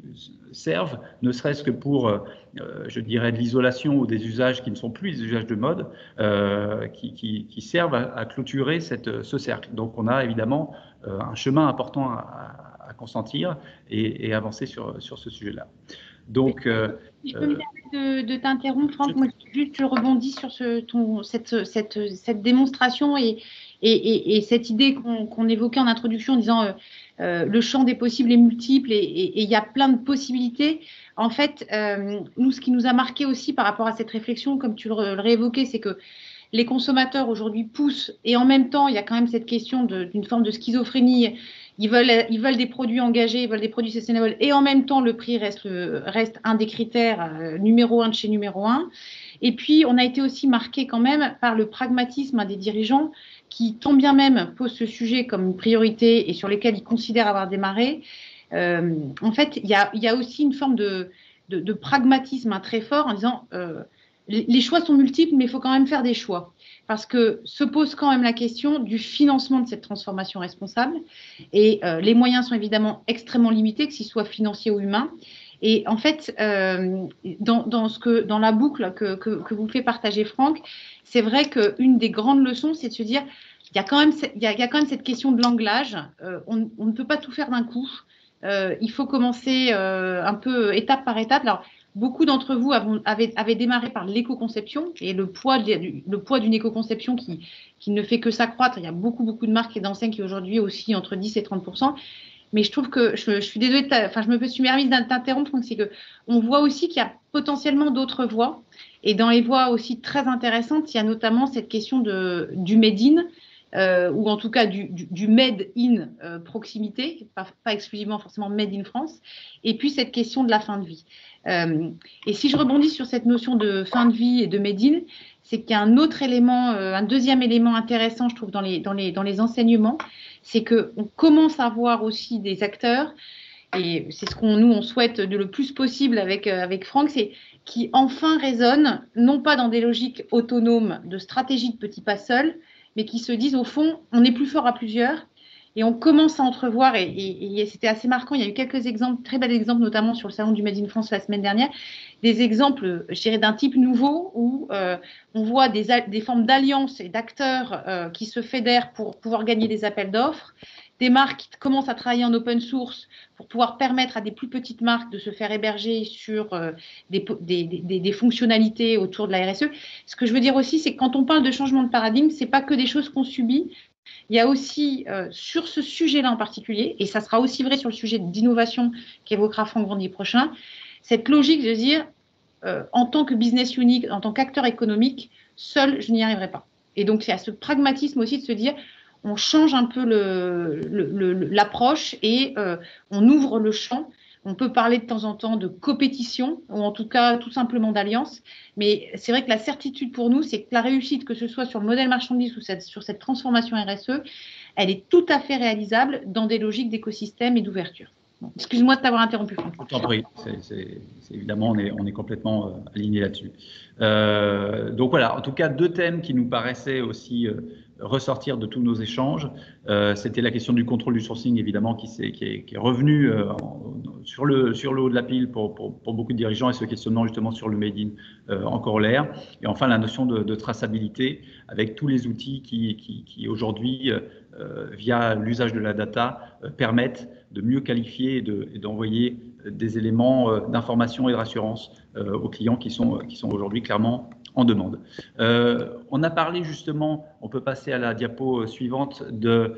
S4: servent, ne serait-ce que pour, je dirais, de l'isolation ou des usages qui ne sont plus des usages de mode, qui servent à clôturer ce cercle. Donc on a évidemment un chemin important à consentir et avancer sur ce sujet-là. Donc,
S1: si je peux me permettre de t'interrompre, Franck, moi juste je rebondis sur cette démonstration et cette idée qu'on évoquait en introduction en disant le champ des possibles est multiple et il y a plein de possibilités. En fait, nous, ce qui nous a marqué aussi par rapport à cette réflexion, comme tu le réévoquais, c'est que les consommateurs aujourd'hui poussent et en même temps, il y a quand même cette question d'une forme de schizophrénie. Ils veulent des produits engagés, ils veulent des produits sustainable et en même temps, le prix reste un des critères numéro 1 de chez numéro 1. Et puis, on a été aussi marqué quand même par le pragmatisme des dirigeants qui, tant bien même, posent ce sujet comme une priorité et sur lesquels ils considèrent avoir démarré. En fait, il y a aussi une forme de pragmatisme très fort en disant les choix sont multiples, mais il faut quand même faire des choix. Parce que se pose quand même la question du financement de cette transformation responsable. Et les moyens sont évidemment extrêmement limités, que ce soit financiers ou humains. Et en fait, dans la boucle que vous fait partager Franck, c'est vrai qu'une des grandes leçons, c'est de se dire il y a quand même cette question de l'anglage. On ne peut pas tout faire d'un coup. Il faut commencer un peu étape par étape. Alors, beaucoup d'entre vous avaient démarré par l'éco-conception et le poids d'une éco-conception qui ne fait que s'accroître. Il y a beaucoup de marques et d'enseignes qui aujourd'hui aussi entre 10 et 30%. Mais je trouve que je suis désolée, je me suis permise d'interrompre, c'est qu'on voit aussi qu'il y a potentiellement d'autres voies. Et dans les voies aussi très intéressantes, il y a notamment cette question du made in, ou en tout cas du made in proximité, pas exclusivement forcément made in France, et puis cette question de la fin de vie. Et si je rebondis sur cette notion de fin de vie et de made in, c'est qu'il y a un autre élément, un deuxième élément intéressant, je trouve, dans les enseignements, c'est qu'on commence à voir aussi des acteurs, et c'est ce on souhaite de le plus possible avec Franck, c'est qui enfin raisonnent, non pas dans des logiques autonomes de stratégie de petits pas seuls, mais qui se disent au fond, on est plus fort à plusieurs, et on commence à entrevoir, et c'était assez marquant, il y a eu quelques exemples, très bels exemples, notamment sur le salon du Made in France la semaine dernière, des exemples, je dirais, d'un type nouveau où on voit des formes d'alliances et d'acteurs qui se fédèrent pour pouvoir gagner des appels d'offres, des marques qui commencent à travailler en open source pour pouvoir permettre à des plus petites marques de se faire héberger sur des fonctionnalités autour de la RSE. Ce que je veux dire aussi, c'est que quand on parle de changement de paradigme, ce n'est pas que des choses qu'on subit. Il y a aussi, sur ce sujet-là en particulier, et ça sera aussi vrai sur le sujet d'innovation qu'évoquera Franck Grandier prochain, cette logique de dire, en tant que business unit, en tant qu'acteur économique, seul, je n'y arriverai pas. Et donc, il y a ce pragmatisme aussi de se dire, on change un peu l'approche et on ouvre le champ. On peut parler de temps en temps de compétition, ou en tout cas tout simplement d'alliance, mais c'est vrai que la certitude pour nous, c'est que la réussite, que ce soit sur le modèle marchandise ou sur cette transformation RSE, elle est tout à fait réalisable dans des logiques d'écosystème et d'ouverture. Bon, excuse-moi de t'avoir interrompu, Franck.
S4: Je t'en prie, évidemment, on est complètement alignés là-dessus. Donc voilà, en tout cas, deux thèmes qui nous paraissaient aussi ressortir de tous nos échanges. C'était la question du contrôle du sourcing, évidemment, qui est revenu sur le haut de la pile pour beaucoup de dirigeants, et ce questionnement justement sur le Made in en corollaire. Et enfin, la notion de traçabilité, avec tous les outils qui aujourd'hui, via l'usage de la data, permettent de mieux qualifier et d'envoyer des éléments d'information et de rassurance aux clients qui sont aujourd'hui clairement en demande. On a parlé justement, on peut passer à la diapo suivante, de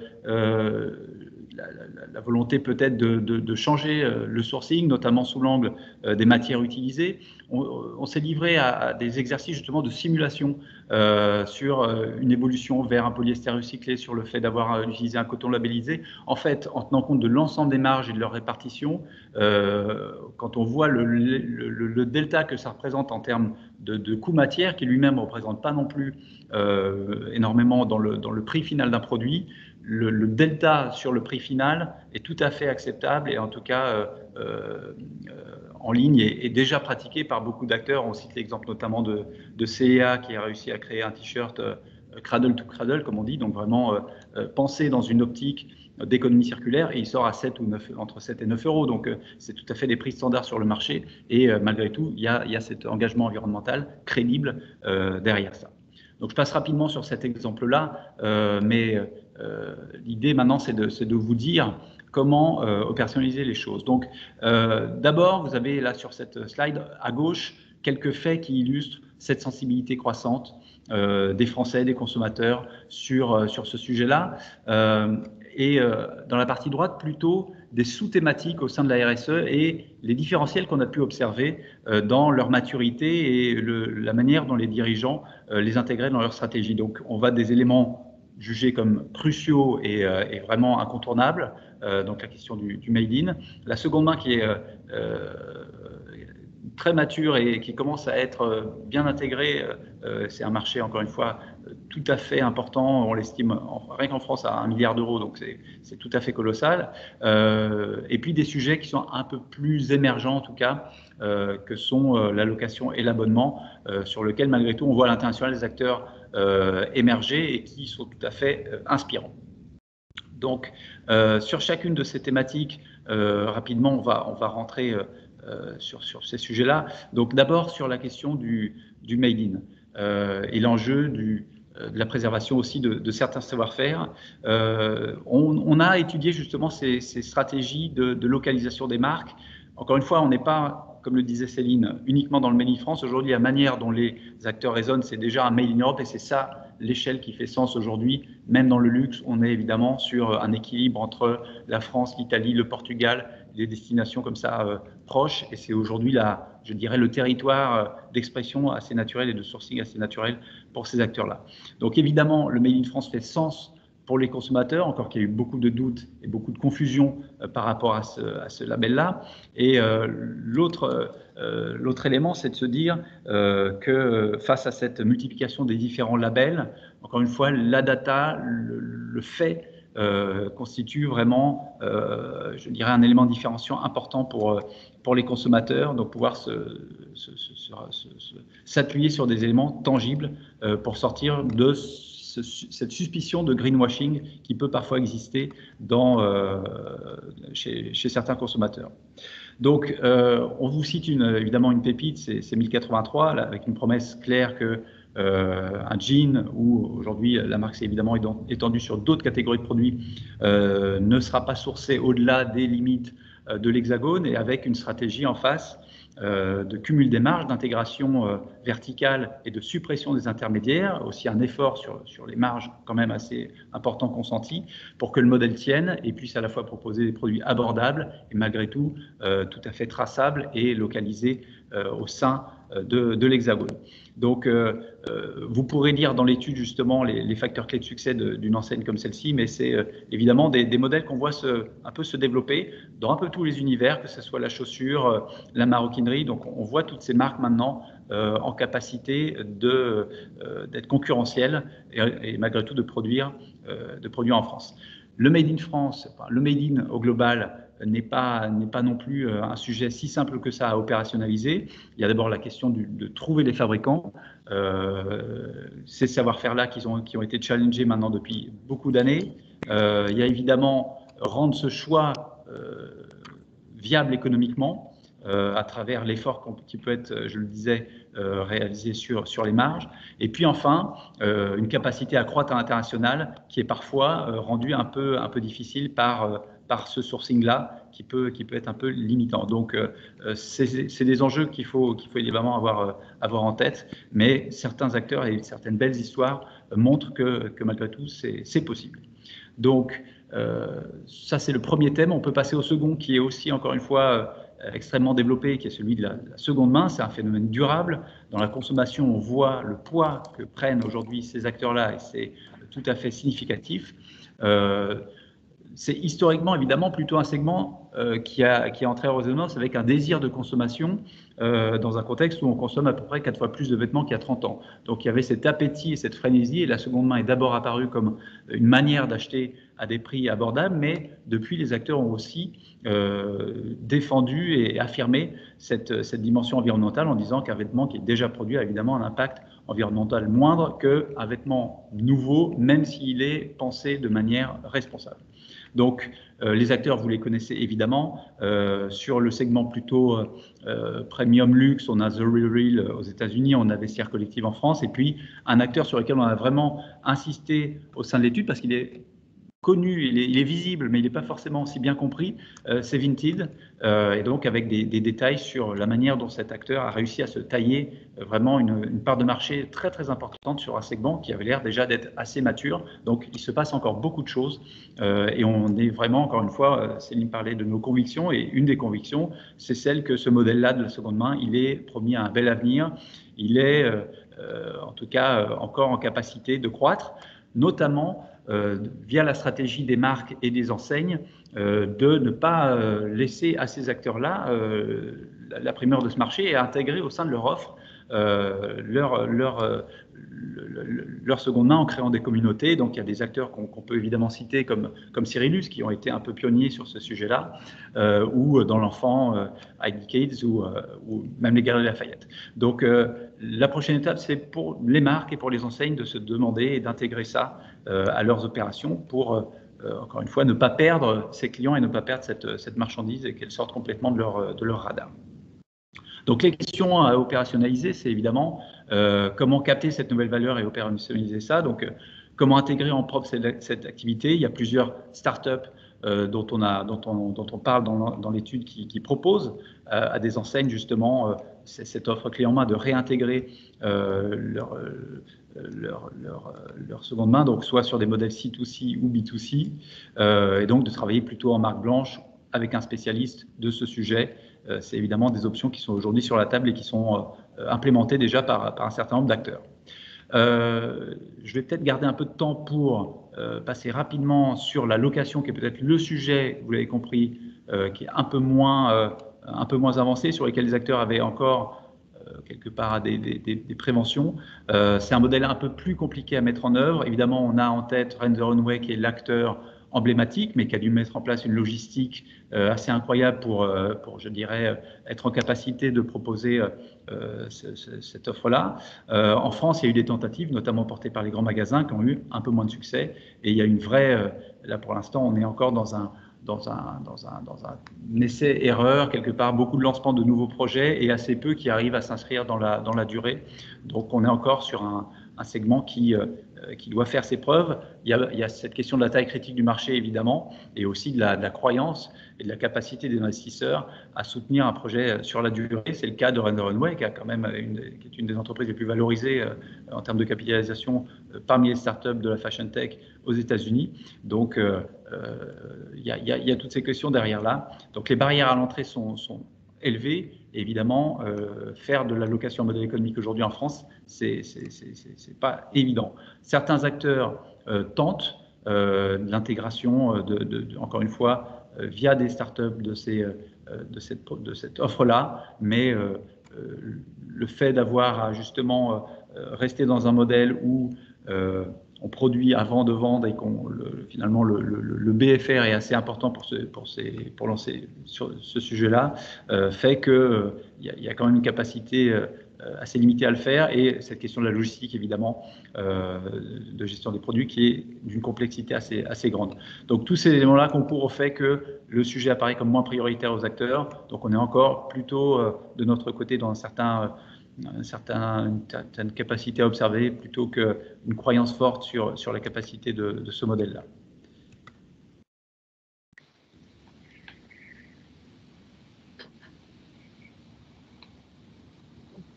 S4: la volonté peut-être de changer le sourcing, notamment sous l'angle des matières utilisées. On s'est livré à des exercices justement de simulation sur une évolution vers un polyester recyclé, sur le fait d'avoir utilisé un coton labellisé. En fait, en tenant compte de l'ensemble des marges et de leur répartition, quand on voit le delta que ça représente en termes de coût matière, qui lui-même ne représente pas non plus énormément dans le prix final d'un produit, le delta sur le prix final est tout à fait acceptable et en tout cas en ligne et déjà pratiqué par beaucoup d'acteurs. On cite l'exemple notamment de CEA qui a réussi à créer un t-shirt cradle to cradle, comme on dit, donc vraiment pensé dans une optique d'économie circulaire, et il sort à 7 ou 9, entre 7 et 9 euros. Donc c'est tout à fait des prix standards sur le marché, et malgré tout, il y a cet engagement environnemental crédible derrière ça. Donc je passe rapidement sur cet exemple-là, mais l'idée maintenant, c'est de vous dire comment opérationnaliser les choses. Donc d'abord, vous avez là sur cette slide à gauche quelques faits qui illustrent cette sensibilité croissante des Français, des consommateurs sur ce sujet-là. Et dans la partie droite, plutôt des sous-thématiques au sein de la RSE et les différentiels qu'on a pu observer dans leur maturité et la manière dont les dirigeants les intégraient dans leur stratégie. Donc, on va des éléments jugés comme cruciaux et vraiment incontournables, donc la question du made in. La seconde main qui est très mature et qui commence à être bien intégré, c'est un marché, encore une fois, tout à fait important. On l'estime rien qu'en France à 1 milliard d'euros, donc c'est tout à fait colossal. Et puis des sujets qui sont un peu plus émergents, en tout cas, que sont l'allocation et l'abonnement, sur lequel, malgré tout, on voit à l'international des acteurs émerger et qui sont tout à fait inspirants. Donc, sur chacune de ces thématiques, rapidement, on va rentrer sur ces sujets-là. Donc d'abord sur la question du made in et l'enjeu de la préservation aussi de certains savoir-faire. On a étudié justement ces stratégies de localisation des marques. Encore une fois, on n'est pas, comme le disait Céline, uniquement dans le Made in France. Aujourd'hui, la manière dont les acteurs raisonnent, c'est déjà un Made in Europe, et c'est ça l'échelle qui fait sens aujourd'hui. Même dans le luxe, on est évidemment sur un équilibre entre la France, l'Italie, le Portugal, des destinations comme ça proches, et c'est aujourd'hui, je dirais, le territoire d'expression assez naturel et de sourcing assez naturel pour ces acteurs-là. Donc évidemment, le Made in France fait sens pour les consommateurs, encore qu'il y a eu beaucoup de doutes et beaucoup de confusion par rapport à ce label-là. Et l'autre élément, c'est de se dire que face à cette multiplication des différents labels, encore une fois, la data, le fait, constitue vraiment, je dirais, un élément différenciant important pour les consommateurs, donc pouvoir s'appuyer sur des éléments tangibles pour sortir de cette suspicion de greenwashing qui peut parfois exister chez certains consommateurs. Donc, on vous cite évidemment une pépite, c'est 1083, là, avec une promesse claire que un jean, où aujourd'hui la marque s'est évidemment étendue sur d'autres catégories de produits, ne sera pas sourcé au-delà des limites de l'Hexagone, et avec une stratégie en face de cumul des marges, d'intégration verticale et de suppression des intermédiaires, aussi un effort sur les marges quand même assez important consenti pour que le modèle tienne et puisse à la fois proposer des produits abordables et malgré tout tout à fait traçables et localisés au sein de l'Hexagone. Donc, vous pourrez lire dans l'étude justement les facteurs clés de succès d'une enseigne comme celle-ci, mais c'est évidemment des modèles qu'on voit un peu se développer dans un peu tous les univers, que ce soit la chaussure, la maroquinerie. Donc, on voit toutes ces marques maintenant en capacité d'être concurrentielles et malgré tout de produire en France. Le Made in France, le Made in au global n'est pas non plus un sujet si simple que ça à opérationnaliser. Il y a d'abord la question de trouver les fabricants. Ces savoir-faire-là qui ont été challengés maintenant depuis beaucoup d'années. Il y a évidemment rendre ce choix viable économiquement à travers l'effort qui peut être, je le disais, réalisé sur les marges. Et puis enfin, une capacité à croître à l'international qui est parfois rendue un peu difficile par ce sourcing-là qui peut être un peu limitant. Donc, c'est des enjeux qu'il faut évidemment avoir en tête, mais certains acteurs et certaines belles histoires montrent que malgré tout, c'est possible. Donc, ça, c'est le premier thème. On peut passer au second, qui est aussi, encore une fois, extrêmement développé, qui est celui de la seconde main. C'est un phénomène durable. Dans la consommation, on voit le poids que prennent aujourd'hui ces acteurs-là, et c'est tout à fait significatif. C'est historiquement, évidemment, plutôt un segment qui est entré en résonance avec un désir de consommation dans un contexte où on consomme à peu près 4 fois plus de vêtements qu'il y a 30 ans. Donc, il y avait cet appétit et cette frénésie, et la seconde main est d'abord apparue comme une manière d'acheter à des prix abordables, mais depuis, les acteurs ont aussi défendu et affirmé cette dimension environnementale en disant qu'un vêtement qui est déjà produit a évidemment un impact environnemental moindre qu'un vêtement nouveau, même s'il est pensé de manière responsable. Donc, les acteurs, vous les connaissez évidemment. Sur le segment plutôt premium luxe, on a The Real Real aux États-Unis, on a Vestiaire Collective en France, et puis un acteur sur lequel on a vraiment insisté au sein de l'étude parce qu'il est connu, il est visible, mais il n'est pas forcément aussi bien compris, c'est Vinted, et donc avec des détails sur la manière dont cet acteur a réussi à se tailler vraiment une part de marché très très importante sur un segment qui avait l'air déjà d'être assez mature. Donc il se passe encore beaucoup de choses, et on est vraiment, encore une fois, Céline parlait de nos convictions, et une des convictions, c'est celle que ce modèle-là de la seconde main, il est promis à un bel avenir, il est en tout cas encore en capacité de croître, notamment via la stratégie des marques et des enseignes, de ne pas laisser à ces acteurs-là la primeur de ce marché et à intégrer au sein de leur offre leur seconde main en créant des communautés. Donc il y a des acteurs qu'on peut évidemment citer comme Cyrillus, qui ont été un peu pionniers sur ce sujet-là, ou dans l'enfant ID Kids ou même les Galeries Lafayette. Donc la prochaine étape, c'est pour les marques et pour les enseignes de se demander et d'intégrer ça à leurs opérations pour, encore une fois, ne pas perdre ces clients et ne pas perdre cette marchandise et qu'elle sorte complètement de leur radar. Donc les questions à opérationnaliser, c'est évidemment comment capter cette nouvelle valeur et opérationnaliser ça. Donc comment intégrer en propre cette activité. Il y a plusieurs startups dont on parle dans l'étude qui proposent à des enseignes justement cette offre clé en main de réintégrer leur seconde main, donc soit sur des modèles C2C ou B2C, et donc de travailler plutôt en marque blanche avec un spécialiste de ce sujet. C'est évidemment des options qui sont aujourd'hui sur la table et qui sont implémentées déjà par un certain nombre d'acteurs. Je vais peut-être garder un peu de temps pour passer rapidement sur la location, qui est peut-être le sujet, vous l'avez compris, qui est un peu moins avancé, sur lequel les acteurs avaient encore quelque part des préventions. C'est un modèle un peu plus compliqué à mettre en œuvre. Évidemment, on a en tête Rent the Runway, qui est l'acteur emblématique, mais qui a dû mettre en place une logistique assez incroyable pour, je dirais, être en capacité de proposer cette offre-là. En France, il y a eu des tentatives, notamment portées par les grands magasins, qui ont eu un peu moins de succès. Et il y a une vraie, là pour l'instant, on est encore dans un essai-erreur, quelque part, beaucoup de lancements de nouveaux projets et assez peu qui arrivent à s'inscrire dans la durée. Donc, on est encore sur un segment qui doit faire ses preuves. Il y a cette question de la taille critique du marché, évidemment, et aussi de la croyance et de la capacité des investisseurs à soutenir un projet sur la durée. C'est le cas de Rent the Runway, qui est une des entreprises les plus valorisées en termes de capitalisation parmi les startups de la fashion tech aux États-Unis. Donc, il y a toutes ces questions derrière là. Donc, les barrières à l'entrée sont élevées. évidemment, faire de la location en modèle économique aujourd'hui en France, c'est pas évident. Certains acteurs tentent l'intégration, encore une fois, via des startups de cette offre-là, mais le fait d'avoir justement resté dans un modèle où on produit avant de vendre et finalement le BFR est assez important pour lancer sur ce sujet-là, fait qu'il y a quand même une capacité assez limitée à le faire, et cette question de la logistique, évidemment, de gestion des produits, qui est d'une complexité assez grande. Donc tous ces éléments-là concourent au fait que le sujet apparaît comme moins prioritaire aux acteurs, donc on est encore plutôt de notre côté dans une certaine capacité à observer plutôt qu'une croyance forte sur la capacité de ce modèle-là.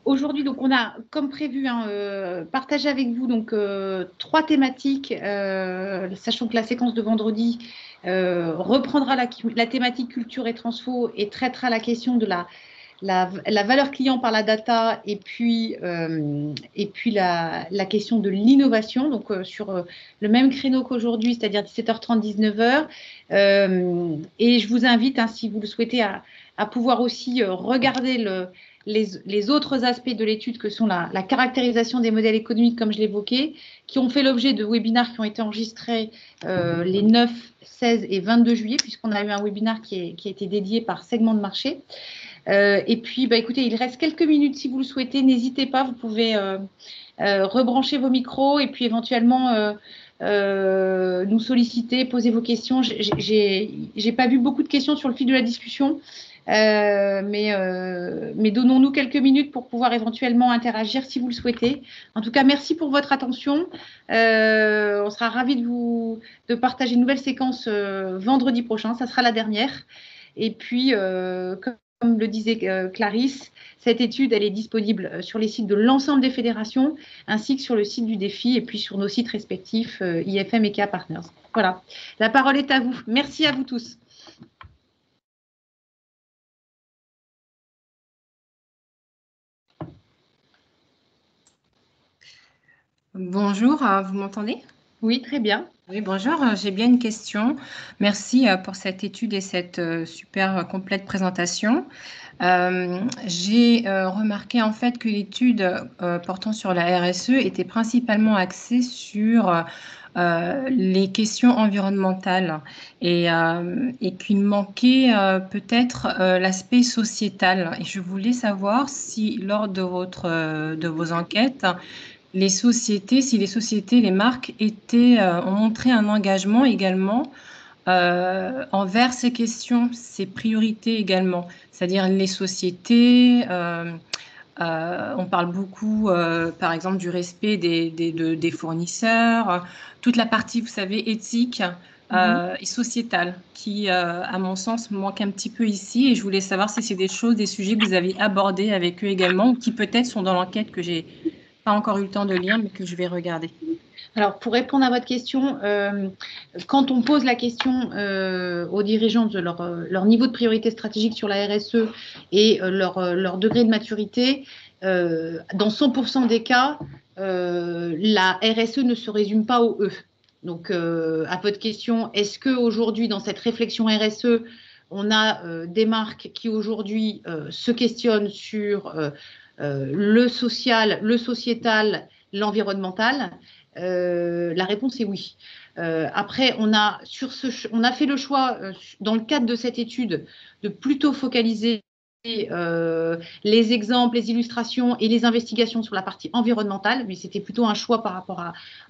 S1: Aujourd'hui, donc, on a, comme prévu, partagé avec vous donc 3 thématiques, sachant que la séquence de vendredi reprendra la thématique culture et transfo et traitera la question de la valeur client par la data, et puis la question de l'innovation, donc sur le même créneau qu'aujourd'hui, c'est-à-dire 17h30, 19h. Et je vous invite, si vous le souhaitez, à pouvoir aussi regarder les autres aspects de l'étude, que sont la caractérisation des modèles économiques, comme je l'évoquais, qui ont fait l'objet de webinaires qui ont été enregistrés les 9, 16 et 22 juillet, puisqu'on a eu un webinaire qui a été dédié par segment de marché. Et puis, écoutez, il reste quelques minutes si vous le souhaitez. N'hésitez pas, vous pouvez rebrancher vos micros et puis éventuellement nous solliciter, poser vos questions. J'ai pas vu beaucoup de questions sur le fil de la discussion, mais donnons-nous quelques minutes pour pouvoir éventuellement interagir si vous le souhaitez. En tout cas, merci pour votre attention. On sera ravis de partager une nouvelle séquence vendredi prochain. Ça sera la dernière. Et puis, comme le disait Clarisse, cette étude, elle est disponible sur les sites de l'ensemble des fédérations, ainsi que sur le site du défi, et puis sur nos sites respectifs, IFM et KA Partners. Voilà, la parole est à vous. Merci à vous tous.
S5: Bonjour, vous m'entendez?
S1: Oui, très bien.
S5: Oui, bonjour, j'ai bien une question. Merci pour cette étude et cette super complète présentation. J'ai remarqué en fait que l'étude portant sur la RSE était principalement axée sur les questions environnementales, et qu'il manquait peut-être l'aspect sociétal. Et je voulais savoir si lors de vos enquêtes, si les sociétés, les marques ont montré un engagement également envers ces questions, ces priorités également. C'est-à-dire les sociétés, on parle beaucoup, par exemple, du respect des fournisseurs, toute la partie, vous savez, éthique et sociétale, qui, à mon sens, manque un petit peu ici. Et je voulais savoir si c'est des sujets que vous avez abordés avec eux également, ou qui peut-être sont dans l'enquête que j'ai pas encore eu le temps de lire, mais que je vais regarder.
S1: Alors, pour répondre à votre question, quand on pose la question aux dirigeants de leur niveau de priorité stratégique sur la RSE et leur degré de maturité, dans 100% des cas, la RSE ne se résume pas au E. Donc, à votre question, est-ce qu'aujourd'hui, dans cette réflexion RSE, on a des marques qui aujourd'hui se questionnent sur le social, le sociétal, l'environnemental? La réponse est oui. Après, on a fait le choix, dans le cadre de cette étude, de plutôt focaliser les exemples, les illustrations et les investigations sur la partie environnementale, mais c'était plutôt un choix par rapport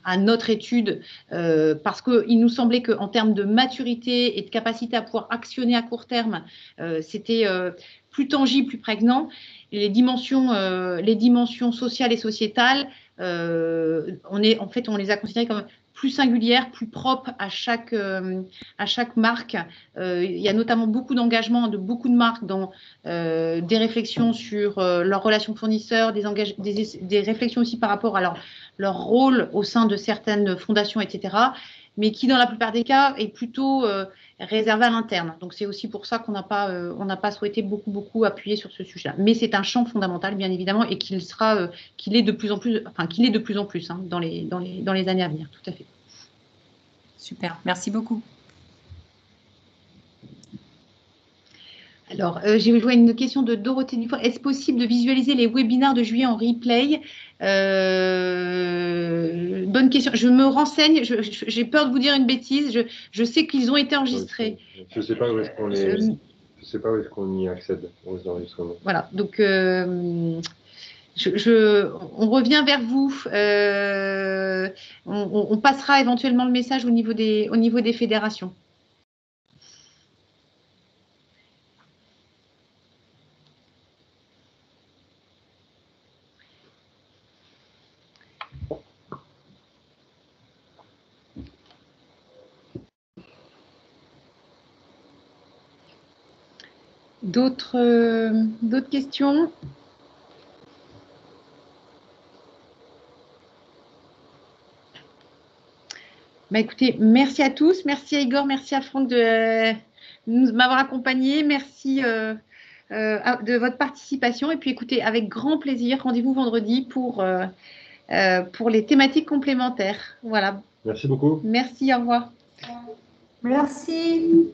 S1: à notre étude, parce qu'il nous semblait qu'en termes de maturité et de capacité à pouvoir actionner à court terme, c'était plus tangible, plus prégnant. Et les dimensions sociales et sociétales, on les a considérées comme plus singulières, plus propres à chaque marque. Il y a notamment beaucoup d'engagement de beaucoup de marques dans des réflexions sur leurs relations fournisseurs, des réflexions aussi par rapport à leur rôle au sein de certaines fondations, etc. mais qui, dans la plupart des cas, est plutôt réservé à l'interne. Donc, c'est aussi pour ça qu'on n'a pas souhaité beaucoup appuyer sur ce sujet-là. Mais c'est un champ fondamental, bien évidemment, et qu'il est de plus en plus, hein, dans les années à venir, tout à fait.
S5: Super, merci beaucoup.
S1: Alors, j'ai joué une question de Dorothée Dufour. Est-ce possible de visualiser les webinaires de juillet en replay? Bonne question. Je me renseigne. J'ai peur de vous dire une bêtise. Je sais qu'ils ont été enregistrés.
S3: Je ne sais pas où est-ce qu'on y accède aux enregistrements.
S1: Voilà. Donc, on revient vers vous. On passera éventuellement le message au niveau des fédérations. D'autres questions? Bah, écoutez, merci à tous. Merci à Igor, merci à Franck de m'avoir accompagné. Merci de votre participation. Et puis, écoutez, avec grand plaisir, rendez-vous vendredi pour les thématiques complémentaires. Voilà.
S3: Merci beaucoup.
S1: Merci, au revoir.
S6: Merci.